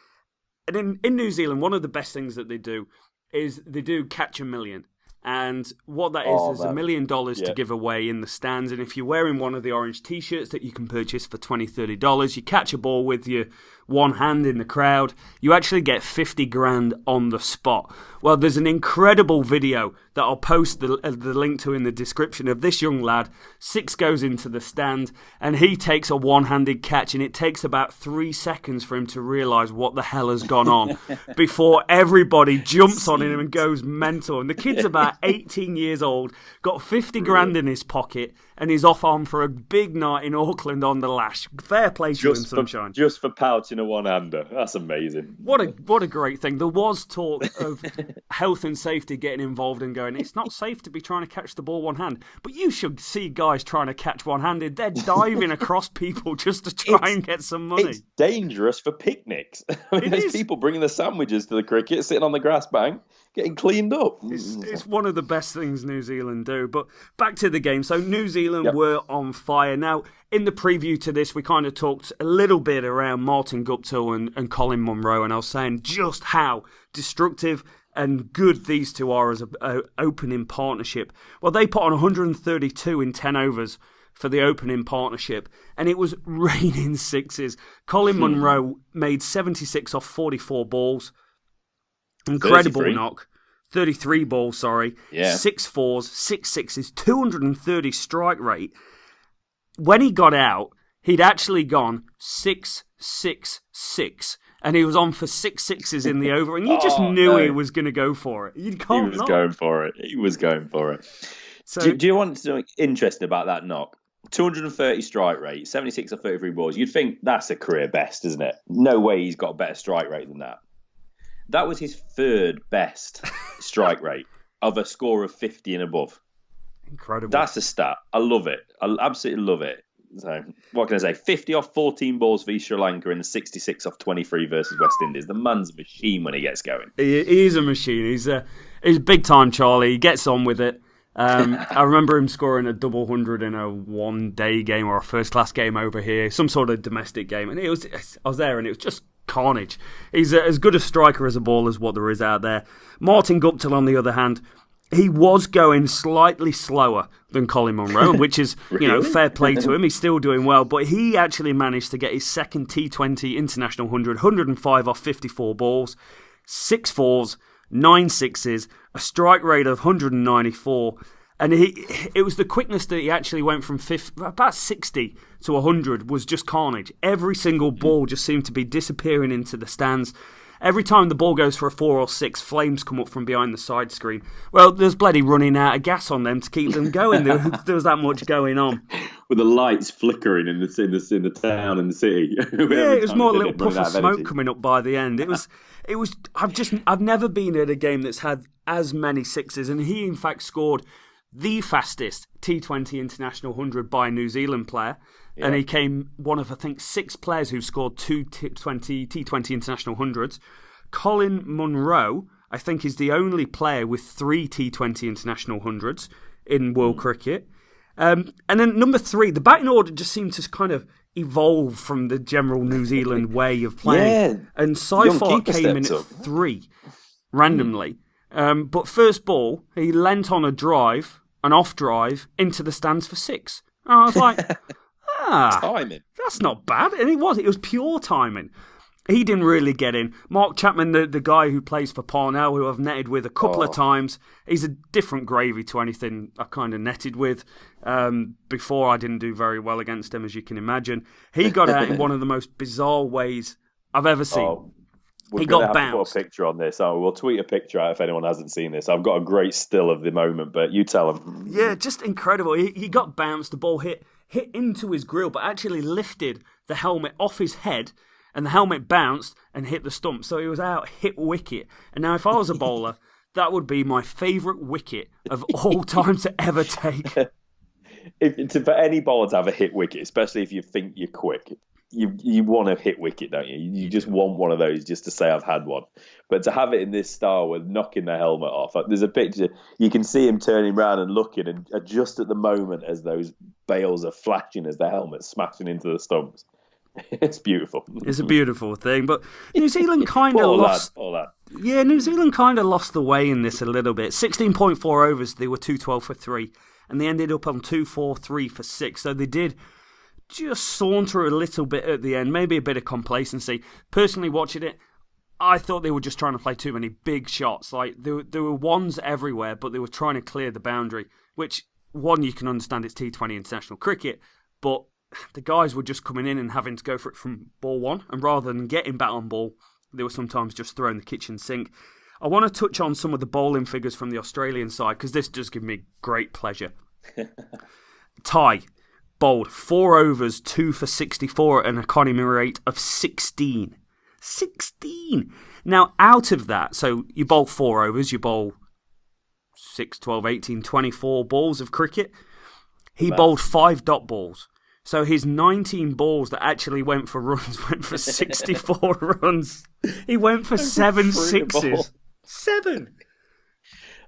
And in New Zealand, one of the best things that they do is they do catch a million. And what that is $1 million to give away in the stands. And if you're wearing one of the orange T-shirts that you can purchase for $20, $30, you catch a ball with your one hand in the crowd, you actually get 50 grand on the spot. Well, there's an incredible video that I'll post the link to in the description of this young lad. 6 goes into the stand, and he takes a one-handed catch, and it takes about 3 seconds for him to realise what the hell has gone on before everybody jumps on him and goes mental. And the kid's about 18 years old, got 50 grand in his pocket, and he's off on for a big night in Auckland on the lash. Fair play to him, Sunshine. Just for pouching a one-hander. That's amazing. What a great thing. There was talk of health and safety getting involved and going, it's not safe to be trying to catch the ball one hand. But you should see guys trying to catch one-handed. They're diving across people just to try and get some money. It's dangerous for picnics. I mean, there's people bringing the sandwiches to the cricket, sitting on the grass bank. getting cleaned up. It's one of the best things New Zealand do. But back to the game. So New Zealand were on fire. Now, in the preview to this, we kind of talked a little bit around Martin Guptill and Colin Munro, and I was saying just how destructive and good these two are as an opening partnership. Well, they put on 132 in 10 overs for the opening partnership, and it was raining sixes. Colin Munro made 76 off 44 balls. Incredible 33. knock. 33 balls, sorry. Yeah. 6 fours, 6 sixes, 230 strike rate. When he got out, he'd actually gone 6-6-6, and he was on for 6 sixes in the over, and you just knew he was going to go for it. You can't He was going for it. He was going for it. So, Do you want something interesting about that knock? 230 strike rate, 76 or 33 balls. You'd think that's a career best, isn't it? No way he's got a better strike rate than that. That was his third best strike rate of a score of 50 and above. incredible. That's a stat. I love it. I absolutely love it. So, what can I say? 50 off 14 balls for Sri Lanka and 66 off 23 versus West Indies. The man's a machine when he gets going. He is a machine. He's big time, Charlie. He gets on with it. I remember him scoring a double hundred in a one-day game or a first-class game over here, some sort of domestic game, and I was there, and it was just carnage. He's as good a striker as a ball as what there is out there. Martin Guptill, on the other hand, he was going slightly slower than Colin Munro, which is Really? fair play to him. He's still doing well, but he actually managed to get his second T20 International 105 off 54 balls, 6 fours, 9 sixes, a strike rate of 194, and it was the quickness that he actually went from about 60 to 100 was just carnage. Every single ball just seemed to be disappearing into the stands. Every time the ball goes for a 4 or 6, flames come up from behind the side screen. Well, there's bloody running out of gas on them to keep them going. There was that much going on. With the lights flickering in the town and the city. Yeah, it was more a little puff of smoke coming up by the end. It was. I've never been at a game that's had as many sixes, and he in fact scored the fastest T20 International 100 by a New Zealand player, and he came one of I think 6 players who scored 2 T20 International 100s. Colin Munro, I think, is the only player with 3 T20 International 100s in world cricket. And then number 3, the batting order just seemed to kind of evolve from the general New Zealand way of playing. Yeah. And Saifar came in at 3 randomly. But first ball, he leant on an off drive, into the stands for 6. And I was like, Timing. that's not bad. And it was pure timing. He didn't really get in. Mark Chapman, the guy who plays for Parnell, who I've netted with a couple of times, he's a different gravy to anything I kind of netted with. Before, I didn't do very well against him, as you can imagine. He got out in one of the most bizarre ways I've ever seen. We're He going got to have to bounced. put a picture on this. We'll tweet a picture out if anyone hasn't seen this. I've got a great still of the moment, but you tell them. Yeah, just incredible. He got bounced. The ball hit into his grill, but actually lifted the helmet off his head, and the helmet bounced and hit the stump. So he was out, hit wicket. And now if I was a bowler, that would be my favourite wicket of all time to ever take. For any bowler to have a hit wicket, especially if you think you're quick, you want to hit wicket, don't you? You just want one of those just to say I've had one. But to have it in this style with knocking the helmet off, there's a picture, you can see him turning around and looking, and just at the moment as those bails are flashing as the helmet's smashing into the stumps. It's beautiful. It's a beautiful thing, but New Zealand kind of lost. Yeah, New Zealand kind of lost the way in this a little bit. 16.4 overs, they were 212 for 3, and they ended up on 243 for 6. So they did just saunter a little bit at the end, maybe a bit of complacency. Personally, watching it, I thought they were just trying to play too many big shots. Like there were ones everywhere, but they were trying to clear the boundary. Which one you can understand, it's T20 international cricket, but the guys were just coming in and having to go for it from ball 1, and rather than getting bat on ball, they were sometimes just throwing the kitchen sink. I want to touch on some of the bowling figures from the Australian side, because this does give me great pleasure. Ty bowled 4 overs, 2 for 64 at an economy rate of 16. 16! Now, out of that, so you bowl 4 overs, you bowl 6, 12, 18, 24 balls of cricket. He bowled 5 dot balls. So his 19 balls that actually went for runs went for 64 runs. He went for 7 sixes. 7!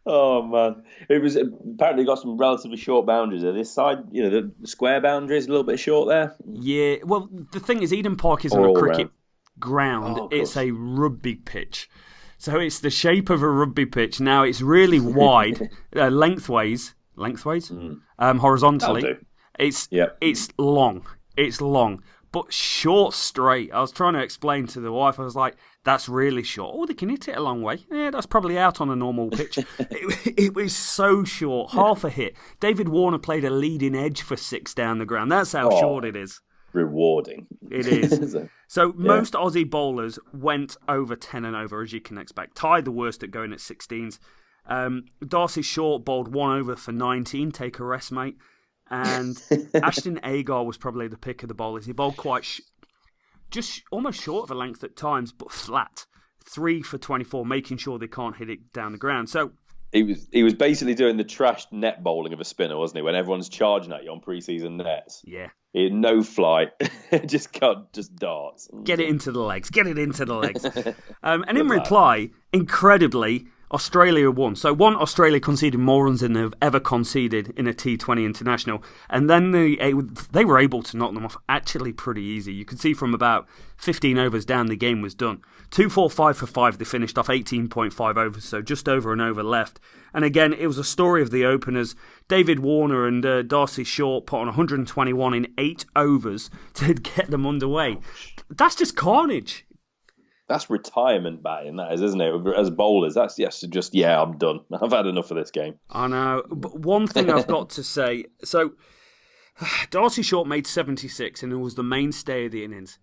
Oh man, it was apparently got some relatively short boundaries there. This side, the square boundary is a little bit short there. Yeah, well, the thing is, Eden Park isn't Or a all cricket round. ground, Oh, of it's course. a rugby pitch. So it's the shape of a rugby pitch. Now, it's really wide, lengthways, That'll horizontally. do. It's Yeah. it's long. It's long, but short straight. I was trying to explain to the wife. I was like, "That's really short. Oh, they can hit it a long way. Yeah, that's probably out on a normal pitch." it was so short, half a hit. David Warner played a leading edge for 6 down the ground. That's how short it is. Rewarding. It is. So most Aussie bowlers went over 10 and over, as you can expect. Tied the worst at going at 16s. Darcy Short bowled 1 over for 19. Take a rest, mate. And Ashton Agar was probably the pick of the bowlers. He bowled quite just almost short of a length at times, but flat. 3 for 24, making sure they can't hit it down the ground. So He was basically doing the trashed net bowling of a spinner, wasn't he? When everyone's charging at you on pre-season nets. yeah. He had no flight, just darts. Get it into the legs. Get it into the legs. And in reply, incredibly, Australia won. So Australia conceded more runs than they've ever conceded in a T20 international. And then they were able to knock them off actually pretty easy. You could see from about 15 overs down, the game was done. 2-4-5 for 5, they finished off 18.5 overs, so just over an over left. And again, it was a story of the openers. David Warner and Darcy Short put on 121 in 8 overs to get them underway. That's just carnage. That's retirement batting, that is, isn't it? As bowlers, that's I'm done. I've had enough of this game. I know. But one thing I've got to say, so Darcy Short made 76 and it was the mainstay of the innings.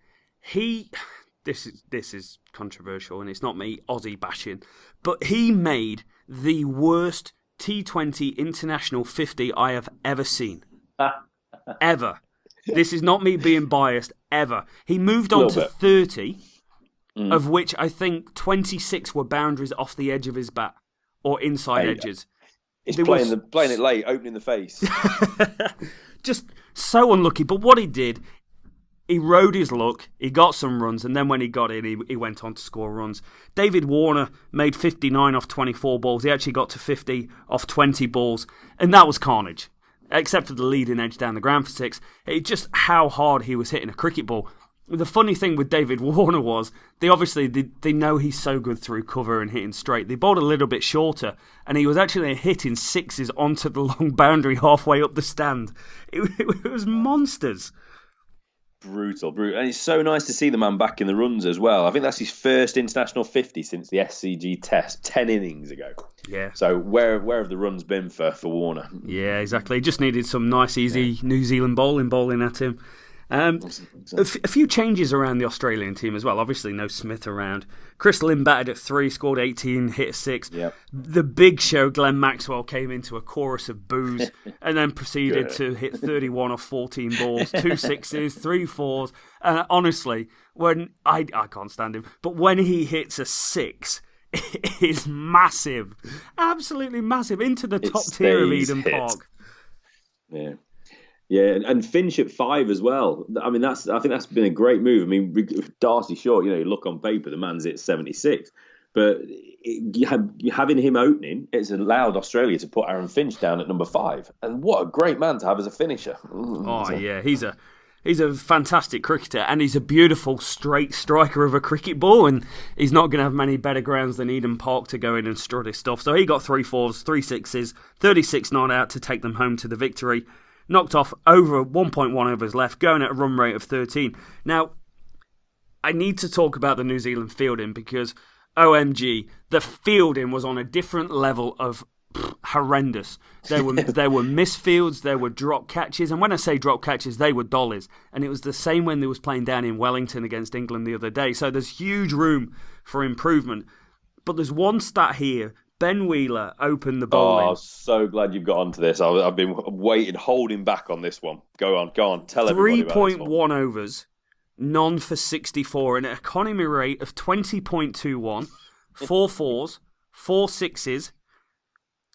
This is controversial and it's not me Aussie bashing, but he made the worst T20 international 50 I have ever seen. Ever. This is not me being biased, ever. He moved on to 30, of which I think 26 were boundaries off the edge of his bat or inside edges. He's playing it late, opening the face. Just so unlucky. But what he did, he rode his luck, he got some runs, and then when he got in, he went on to score runs. David Warner made 59 off 24 balls. He actually got to 50 off 20 balls, and that was carnage. Except for the leading edge down the ground for 6. It's just how hard he was hitting a cricket ball. The funny thing with David Warner was, they know he's so good through cover and hitting straight. They bowled a little bit shorter, and he was actually hitting 6s onto the long boundary halfway up the stand. It was monsters. Brutal. And it's so nice to see the man back in the runs as well. I think that's his first international 50 since the SCG test 10 innings ago. Yeah. So where have the runs been for Warner? Yeah, exactly. He just needed some nice, easy New Zealand bowling at him. A few changes around the Australian team as well. Obviously, no Smith around. Chris Lynn batted at 3, scored 18, hit a 6. Yep. The big show, Glenn Maxwell, came into a chorus of boos and then proceeded to hit 31 off 14 balls, 2 6s, 3 4s. And honestly, when I can't stand him, but when he hits a 6, it is massive, absolutely massive, into the top tier of Eden Park. Yeah. Yeah, and Finch at 5 as well. I mean, I think that's been a great move. I mean, Darcy Short, you look on paper, the man's at 76. But having him opening, it's allowed Australia to put Aaron Finch down at number 5. And what a great man to have as a finisher. Yeah, he's a fantastic cricketer, and he's a beautiful straight striker of a cricket ball, and he's not going to have many better grounds than Eden Park to go in and strut his stuff. So he got 3 4s, 3 6s, 36 not out to take them home to the victory. Knocked off over 1.1 overs left, going at a run rate of 13. Now, I need to talk about the New Zealand fielding because, OMG, the fielding was on a different level of horrendous. There were misfields, there were drop catches, and when I say drop catches, they were dollies. And it was the same when they was playing down in Wellington against England the other day. So there's huge room for improvement. But there's one stat here. Ben Wheeler opened the bowling. Oh, I'm so glad you've got onto this. I've been holding back on this one. Go on, tell everybody about this one. 3.1 overs, none for 64, and an economy rate of 20.21, 4 4s, 4 6s,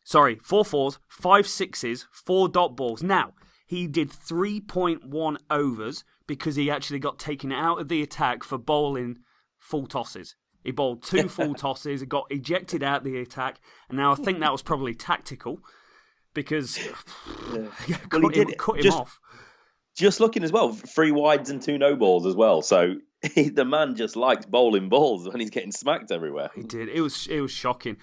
4 4s, 5 6s, 4 dot balls. Now, he did 3.1 overs because he actually got taken out of the attack for bowling full tosses. He bowled 2 full tosses, he got ejected out the attack, and now I think that was probably tactical because cut him off. Just looking as well, 3 wides and 2 no balls as well. So the man just likes bowling balls when he's getting smacked everywhere. He did. It was shocking.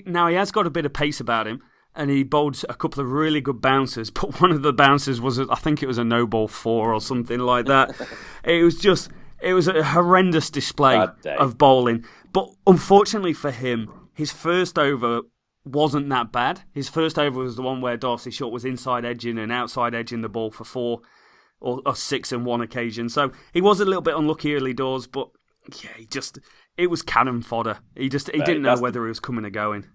Now he has got a bit of pace about him, and he bowled a couple of really good bouncers. But one of the bouncers was, I think it was a no ball 4 or something like that. It was a horrendous display of bowling. But unfortunately for him, his first over wasn't that bad. His first over was the one where Darcy Short was inside edging and outside edging the ball for 4 or 6 on one occasion. So he was a little bit unlucky early doors, but yeah, it was cannon fodder. He didn't know whether he was coming or going.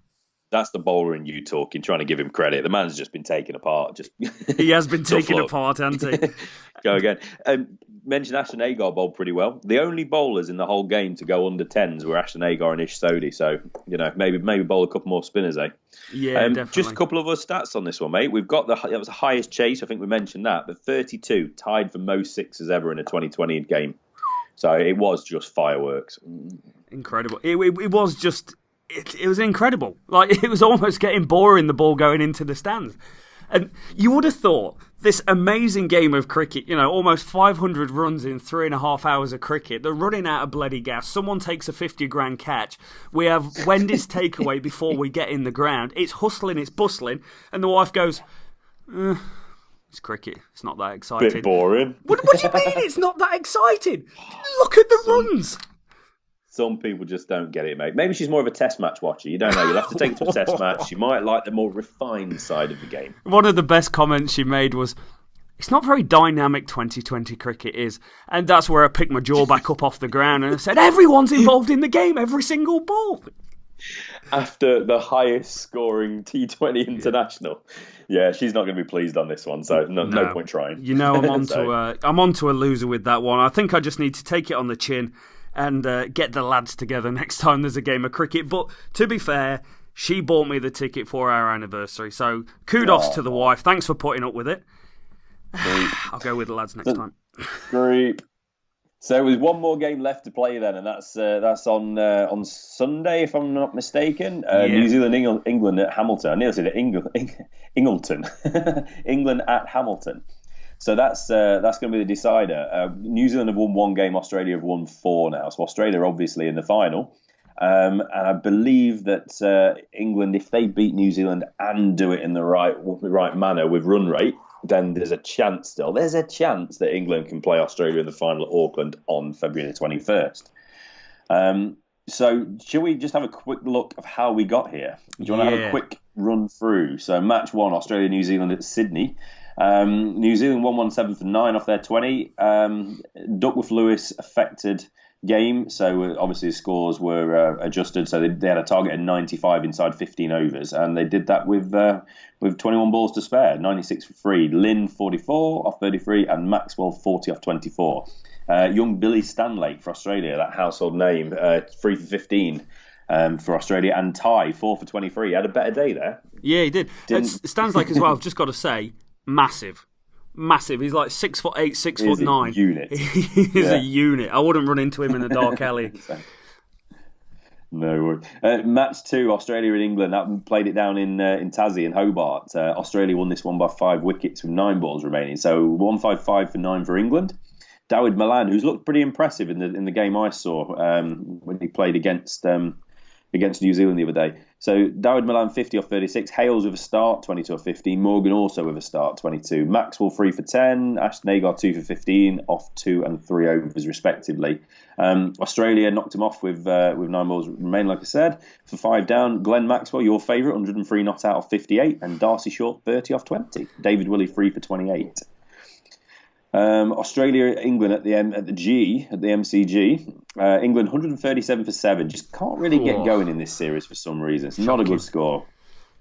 That's the bowler in you talking, trying to give him credit. The man's just been taken apart. He has been taken apart, hasn't he? Go again. Mentioned Ashton Agar bowled pretty well. The only bowlers in the whole game to go under 10s were Ashton Agar and Ish Sodhi. So, maybe bowl a couple more spinners, eh? Yeah, definitely. Just a couple of other stats on this one, mate. We've got that was the highest chase. I think we mentioned that. But 32, tied for most sixes ever in a 2020 game. So it was just fireworks. Incredible. It was just... It was incredible. Like, it was almost getting boring, the ball going into the stands. And you would have thought this amazing game of cricket, almost 500 runs in 3.5 hours of cricket, they're running out of bloody gas. Someone takes a 50 grand catch. We have Wendy's takeaway before we get in the ground. It's hustling, it's bustling. And the wife goes, it's cricket. It's not that exciting. Bit boring. What do you mean it's not that exciting? Look at the runs. Some people just don't get it, mate. Maybe she's more of a test match watcher. You don't know. You'll have to take it to a test match. She might like the more refined side of the game. One of the best comments she made was, it's not very dynamic 2020 cricket is. And that's where I picked my jaw back up off the ground and I said, everyone's involved in the game, every single ball. After the highest scoring T20 international. Yeah, she's not going to be pleased on this one, so no point trying. I'm onto a loser with that one. I think I just need to take it on the chin and get the lads together next time there's a game of cricket. But to be fair, she bought me the ticket for our anniversary. So kudos to the wife. Thanks for putting up with it. I'll go with the lads next time. Great. So there's one more game left to play then, and that's on Sunday, if I'm not mistaken. New Zealand, England at Hamilton. I nearly said Ingleton. England at Hamilton. So that's going to be the decider. New Zealand have won 1 game. Australia have won 4 now. So Australia are obviously in the final. And I believe that England, if they beat New Zealand and do it in the right manner with run rate, then there's a chance still. There's a chance that England can play Australia in the final at Auckland on February the 21st. So shall we just have a quick look of how we got here? Do you want to have a quick run through? So match 1, Australia, New Zealand at Sydney. New Zealand won 1-7 for 9 off their 20. Duckworth-Lewis affected game, so obviously the scores were adjusted. So they had a target of 95 inside 15 overs, and they did that with 21 balls to spare, 96 for 3. Lynn 44 off 33, and Maxwell 40 off 24. Young Billy Stanlake for Australia, that household name, 3 for 15. For Australia, and Ty 4 for 23. He had a better day there. Yeah, he did. Stanlake as well, I've just got to say, massive. He's like 6'8", 6'9". Unit. He's a unit. I wouldn't run into him in a dark alley. No worries. Match 2, Australia and England. That played it down in Tassie in Hobart. Australia won this one by 5 wickets with 9 balls remaining. So 155 for 9 for England. Dawid Malan, who's looked pretty impressive in the game I saw when he played against New Zealand the other day. So Dawid Malan 50 off 36, Hales with a start 22 off 15, Morgan also with a start 22, Maxwell 3 for 10, Ashton Agar 2 for 15 off 2 and 3 overs respectively. Australia knocked him off with 9 balls remaining, like I said, for 5 down. Glenn Maxwell, your favourite, 103 not out off 58, and Darcy Short 30 off 20. David Willey 3 for 28. Australia, England at the MCG. England 137 for 7. Just can't really get going in this series for some reason. It's not a good score.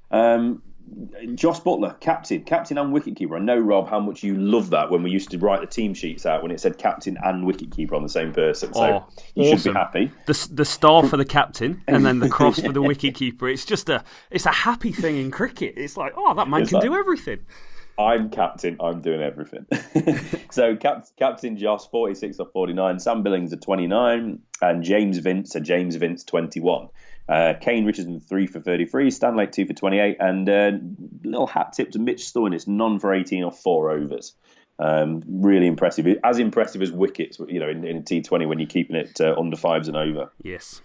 Josh Buttler, captain and wicketkeeper. I know, Rob, how much you love that when we used to write the team sheets out when it said captain and wicketkeeper on the same person. So you should be happy. The star for the captain and then the cross for the wicketkeeper. It's a happy thing in cricket. It's like, that man can do everything. I'm captain. I'm doing everything. So captain Joss 46 off 49, Sam Billings at 29, and James Vince 21. Kane Richardson 3 for 33, Stanley 2 for 28, and little hat tip to Mitch Stoinis, none for 18 off 4 overs. Really impressive, as impressive as wickets, in T20 when you're keeping it under 5s and over. Yes.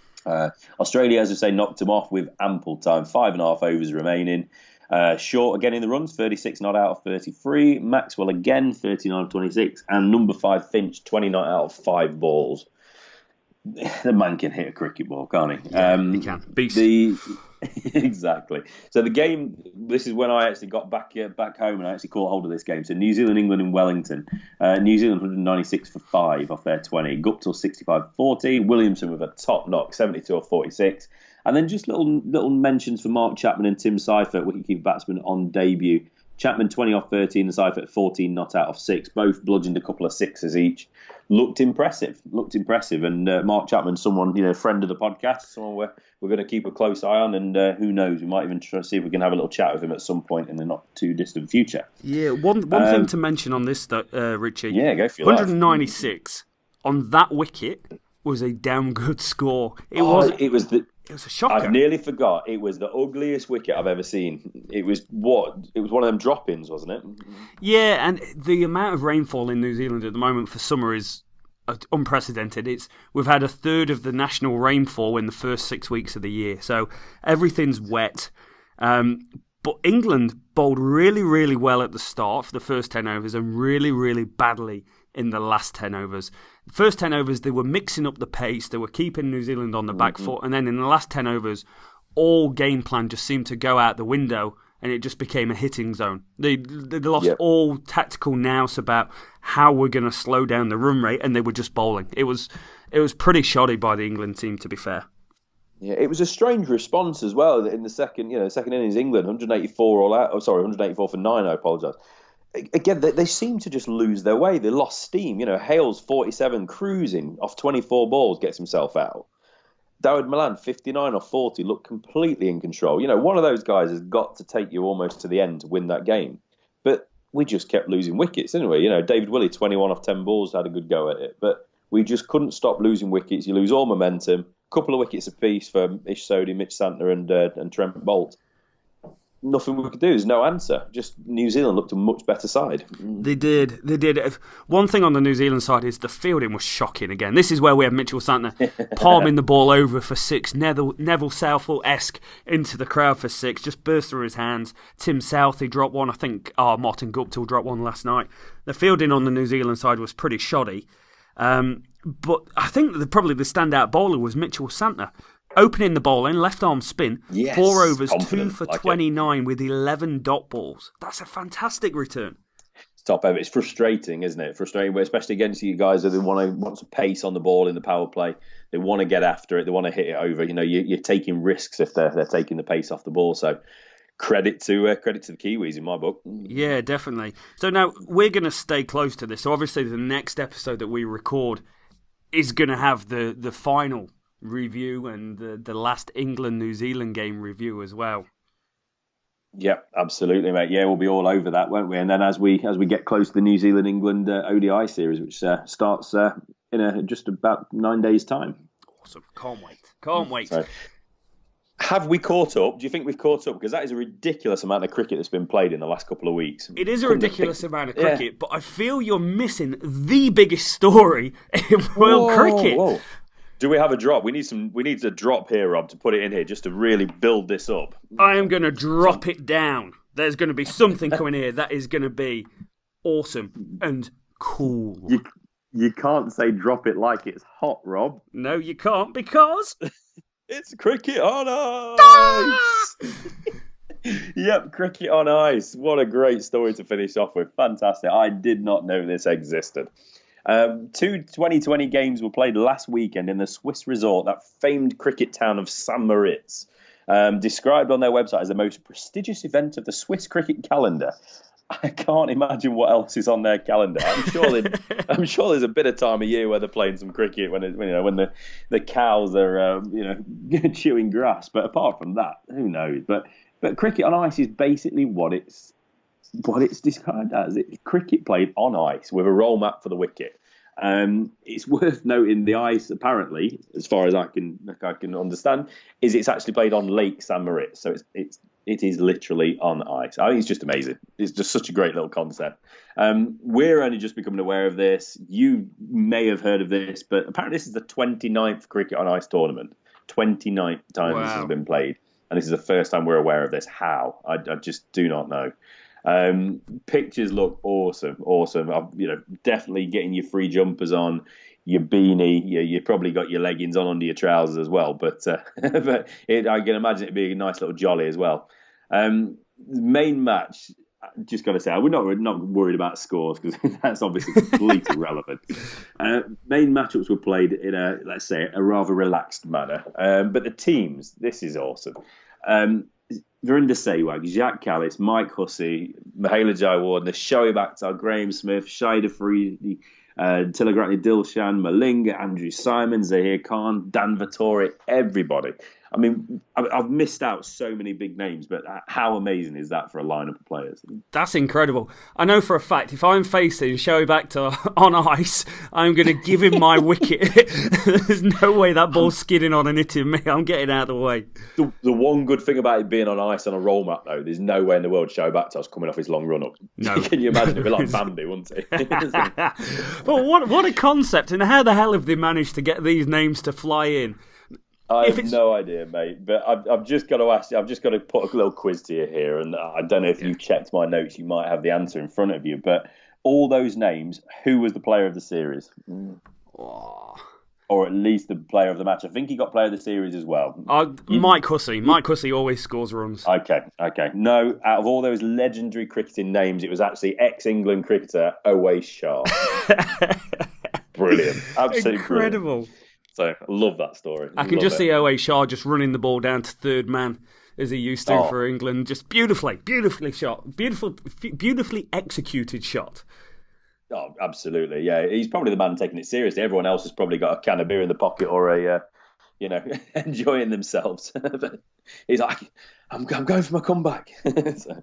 Australia, as I say, knocked him off with ample time, 5.5 overs remaining. Short again in the runs, 36 not out of 33. Maxwell again, 39 of 26. And number 5, Finch, 29 out of 5 balls. The man can hit a cricket ball, can't he? Yeah, he can. Beast. Exactly. So the game, this is when I actually got back home and I actually caught hold of this game. So New Zealand, England in Wellington. New Zealand 196 for 5 off their 20. Guptill 65 for 40. Williamson with a top knock, 72 off 46. And then just little mentions for Mark Chapman and Tim Seifert, wicketkeeper batsman on debut. Chapman 20 off 13 and Seifert 14 not out of 6. Both bludgeoned a couple of sixes each. Looked impressive. And Mark Chapman, someone, friend of the podcast, someone we're going to keep a close eye on. And who knows, we might even try to see if we can have a little chat with him at some point in the not too distant future. Yeah, one thing to mention on this, Richie. Yeah, go for your 196 on that wicket was a damn good score. It was a shocker. I've nearly forgot. It was the ugliest wicket I've ever seen. It was one of them drop-ins, wasn't it? Yeah, and the amount of rainfall in New Zealand at the moment for summer is unprecedented. We've had a third of the national rainfall in the first 6 weeks of the year, so everything's wet. But England bowled really, really well at the start for the first 10 overs and really, really badly in the last 10 overs. The first 10 overs, they were mixing up the pace, they were keeping New Zealand on the back foot, and then in the last 10 overs, all game plan just seemed to go out the window and it just became a hitting zone. They lost all tactical nous about how we're going to slow down the run rate, and they were just bowling. It was pretty shoddy by the England team, to be fair. Yeah, it was a strange response as well in the second innings. England 184 all out. 184 for 9. I apologise. Again, they seem to just lose their way. They lost steam. Hales 47 cruising off 24 balls gets himself out. Dawid Malan 59 off 40 looked completely in control. One of those guys has got to take you almost to the end to win that game. But we just kept losing wickets, didn't we? David Willey 21 off 10 balls had a good go at it, but we just couldn't stop losing wickets. You lose all momentum. Couple of wickets apiece for Ish Sodhi, Mitch Santner and Trent Bolt. Nothing we could do. There's no answer. Just New Zealand looked a much better side. They did. One thing on the New Zealand side is the fielding was shocking again. This is where we have Mitchell Santner palming the ball over for 6. Neville Southall-esque into the crowd for 6. Just burst through his hands. Tim Southey dropped one. I think Martin Guptill dropped one last night. The fielding on the New Zealand side was pretty shoddy. But I think probably the standout bowler was Mitchell Santner. Opening the bowling, left arm spin, 4 overs, confident, 2 for 29 with 11 dot balls. That's a fantastic return. It's top ever. It's frustrating, isn't it? Frustrating, especially against you guys that want some pace on the ball in the power play. They want to get after it. They want to hit it over. You're taking risks if they're taking the pace off the ball. So credit to the Kiwis in my book. Yeah, definitely. So now we're going to stay close to this. So obviously the next episode that we record is going to have the final review and the last England-New Zealand game review as well. Yeah, absolutely, mate. Yeah, we'll be all over that, won't we? And then as we get close to the New Zealand-England ODI series, which starts in just about 9 days' time. Awesome. Can't wait. So, have we caught up? Do you think we've caught up? Because that is a ridiculous amount of cricket that's been played in the last couple of weeks. It is a ridiculous amount of cricket, but I feel you're missing the biggest story in world cricket. Whoa. Do we have a drop? We need a drop here, Rob, to put it in here just to really build this up. I am going to drop it down. There's going to be something coming here that is going to be awesome and cool. You can't say drop it like it's hot, Rob. No, you can't, because it's cricket on ice. Yep, cricket on ice. What a great story to finish off with. Fantastic. I did not know this existed. 2 2020 games were played last weekend in the Swiss resort, that famed cricket town of St. Moritz. Described on their website as the most prestigious event of the Swiss cricket calendar. I can't imagine what else is on their calendar. I'm sure there's a bit of time of year where they're playing some cricket when the cows are chewing grass. But apart from that, who knows? But cricket on ice is basically what it's what it's described as. It's cricket played on ice with a roll mat for the wicket. It's worth noting the ice, apparently, as far as I can understand, is it's actually played on Lake San Moritz. So it is literally on ice. I think it's just amazing. It's just such a great little concept. We're only just becoming aware of this. You may have heard of this, but apparently this is the 29th cricket on ice tournament. 29th time This has been played. And this is the first time we're aware of this. How? I just do not know. Pictures look awesome. Definitely getting your free jumpers on, your beanie. You probably got your leggings on under your trousers as well. But I can imagine it'd be a nice little jolly as well. Main match. Just got to say, we're not worried about scores because that's obviously completely irrelevant. Main matchups were played in a rather relaxed manner. But the teams, this is awesome. Virinder Sehwag, Jacques Kallis, Mike Hussey, Mahela Jayawardene, Shoaib Akhtar, Graham Smith, Shahid Afridi, Tilakratne Dilshan, Malinga, Andrew Simon, Zahir Khan, Dan Vettori, everybody. I mean, I've missed out so many big names, but how amazing is that for a lineup of players? That's incredible. I know for a fact, if I'm facing Shoaib Akhtar on ice, I'm going to give him my wicket. There's no way that ball's skidding on and hitting me. I'm getting out of the way. The one good thing about it being on ice on a roll mat, though, there's no way in the world Shoaib Akhtar's coming off his long run-up. No. Can you imagine? It'd be like Bambi, wouldn't it? But what a concept, and how the hell have they managed to get these names to fly in? I have no idea, mate. But I've just got to ask you. I've just got to put a little quiz to you here, and I don't know if you checked my notes. You might have the answer in front of you. But all those names, who was the player of the series, or at least the player of the match? I think he got player of the series as well. Mike Hussey. Mike Hussey always scores runs. Okay. No, out of all those legendary cricketing names, it was actually ex-England cricketer Owais Shah. Brilliant, absolutely incredible. Brilliant. So I love that story. I can just see Owais Shah just running the ball down to third man as he used to for England. Just beautifully shot. Beautifully executed shot. Oh, absolutely. Yeah, he's probably the man taking it seriously. Everyone else has probably got a can of beer in the pocket or enjoying themselves. But he's like, I'm going for my comeback. So,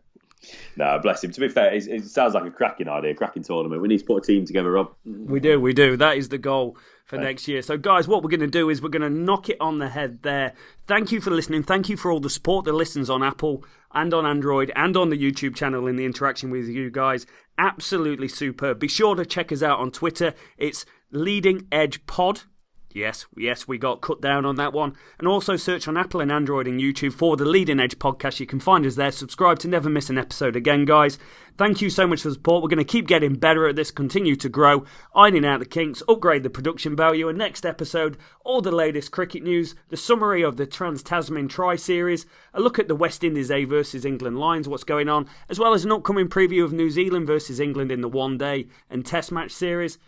no, bless him. To be fair, it sounds like a cracking idea, a cracking tournament. We need to put a team together, Rob. We do. That is the goal for next year. So, guys, what we're going to do is we're going to knock it on the head there. Thank you for listening. Thank you for all the support that listens on Apple and on Android and on the YouTube channel in the interaction with you guys. Absolutely superb. Be sure to check us out on Twitter. It's Leading Edge Pod. Yes, we got cut down on that one. And also search on Apple and Android and YouTube for the Leading Edge podcast. You can find us there. Subscribe to never miss an episode again, guys. Thank you so much for the support. We're going to keep getting better at this, continue to grow, ironing out the kinks, upgrade the production value. And next episode, all the latest cricket news, the summary of the Trans-Tasman Tri Series, a look at the West Indies A versus England lines, what's going on, as well as an upcoming preview of New Zealand versus England in the One Day and Test Match Series.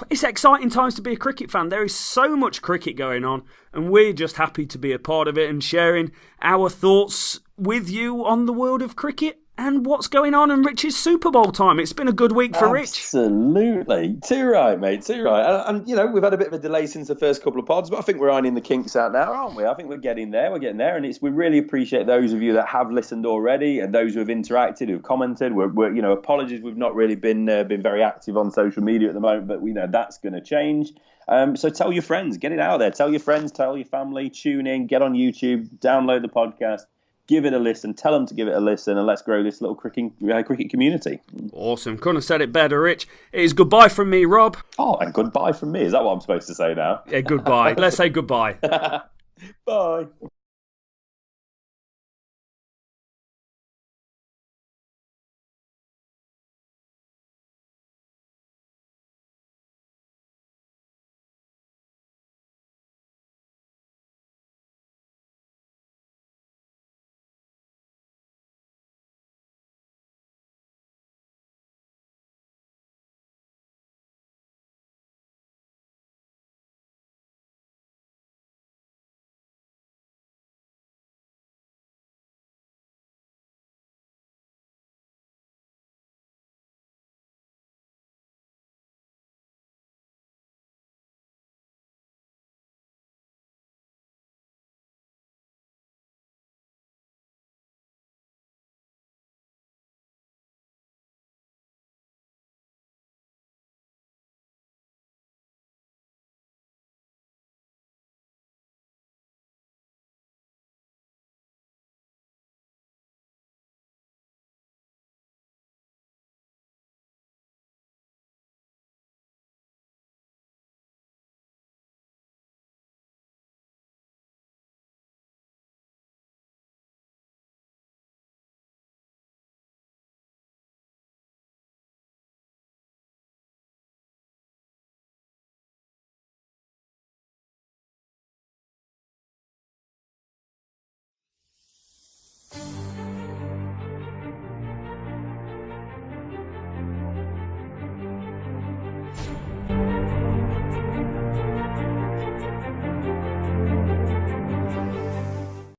It's exciting times to be a cricket fan. There is so much cricket going on, and we're just happy to be a part of it and sharing our thoughts with you on the world of cricket and what's going on in Rich's Super Bowl time. It's been a good week for Rich. Absolutely. Too right, mate. Too right. And we've had a bit of a delay since the first couple of pods, but I think we're ironing the kinks out now, aren't we? I think we're getting there. And we really appreciate those of you that have listened already and those who have interacted, who have commented. We're apologies, we've not really been very active on social media at the moment, but we know that's going to change. So tell your friends, get it out there. Tell your friends, tell your family, tune in, get on YouTube, download the podcast. Give it a listen. Tell them to give it a listen, and let's grow this little cricket community. Awesome. Couldn't have said it better, Rich. It is goodbye from me, Rob. Oh, and goodbye from me. Is that what I'm supposed to say now? Yeah, goodbye. Let's say goodbye. Bye.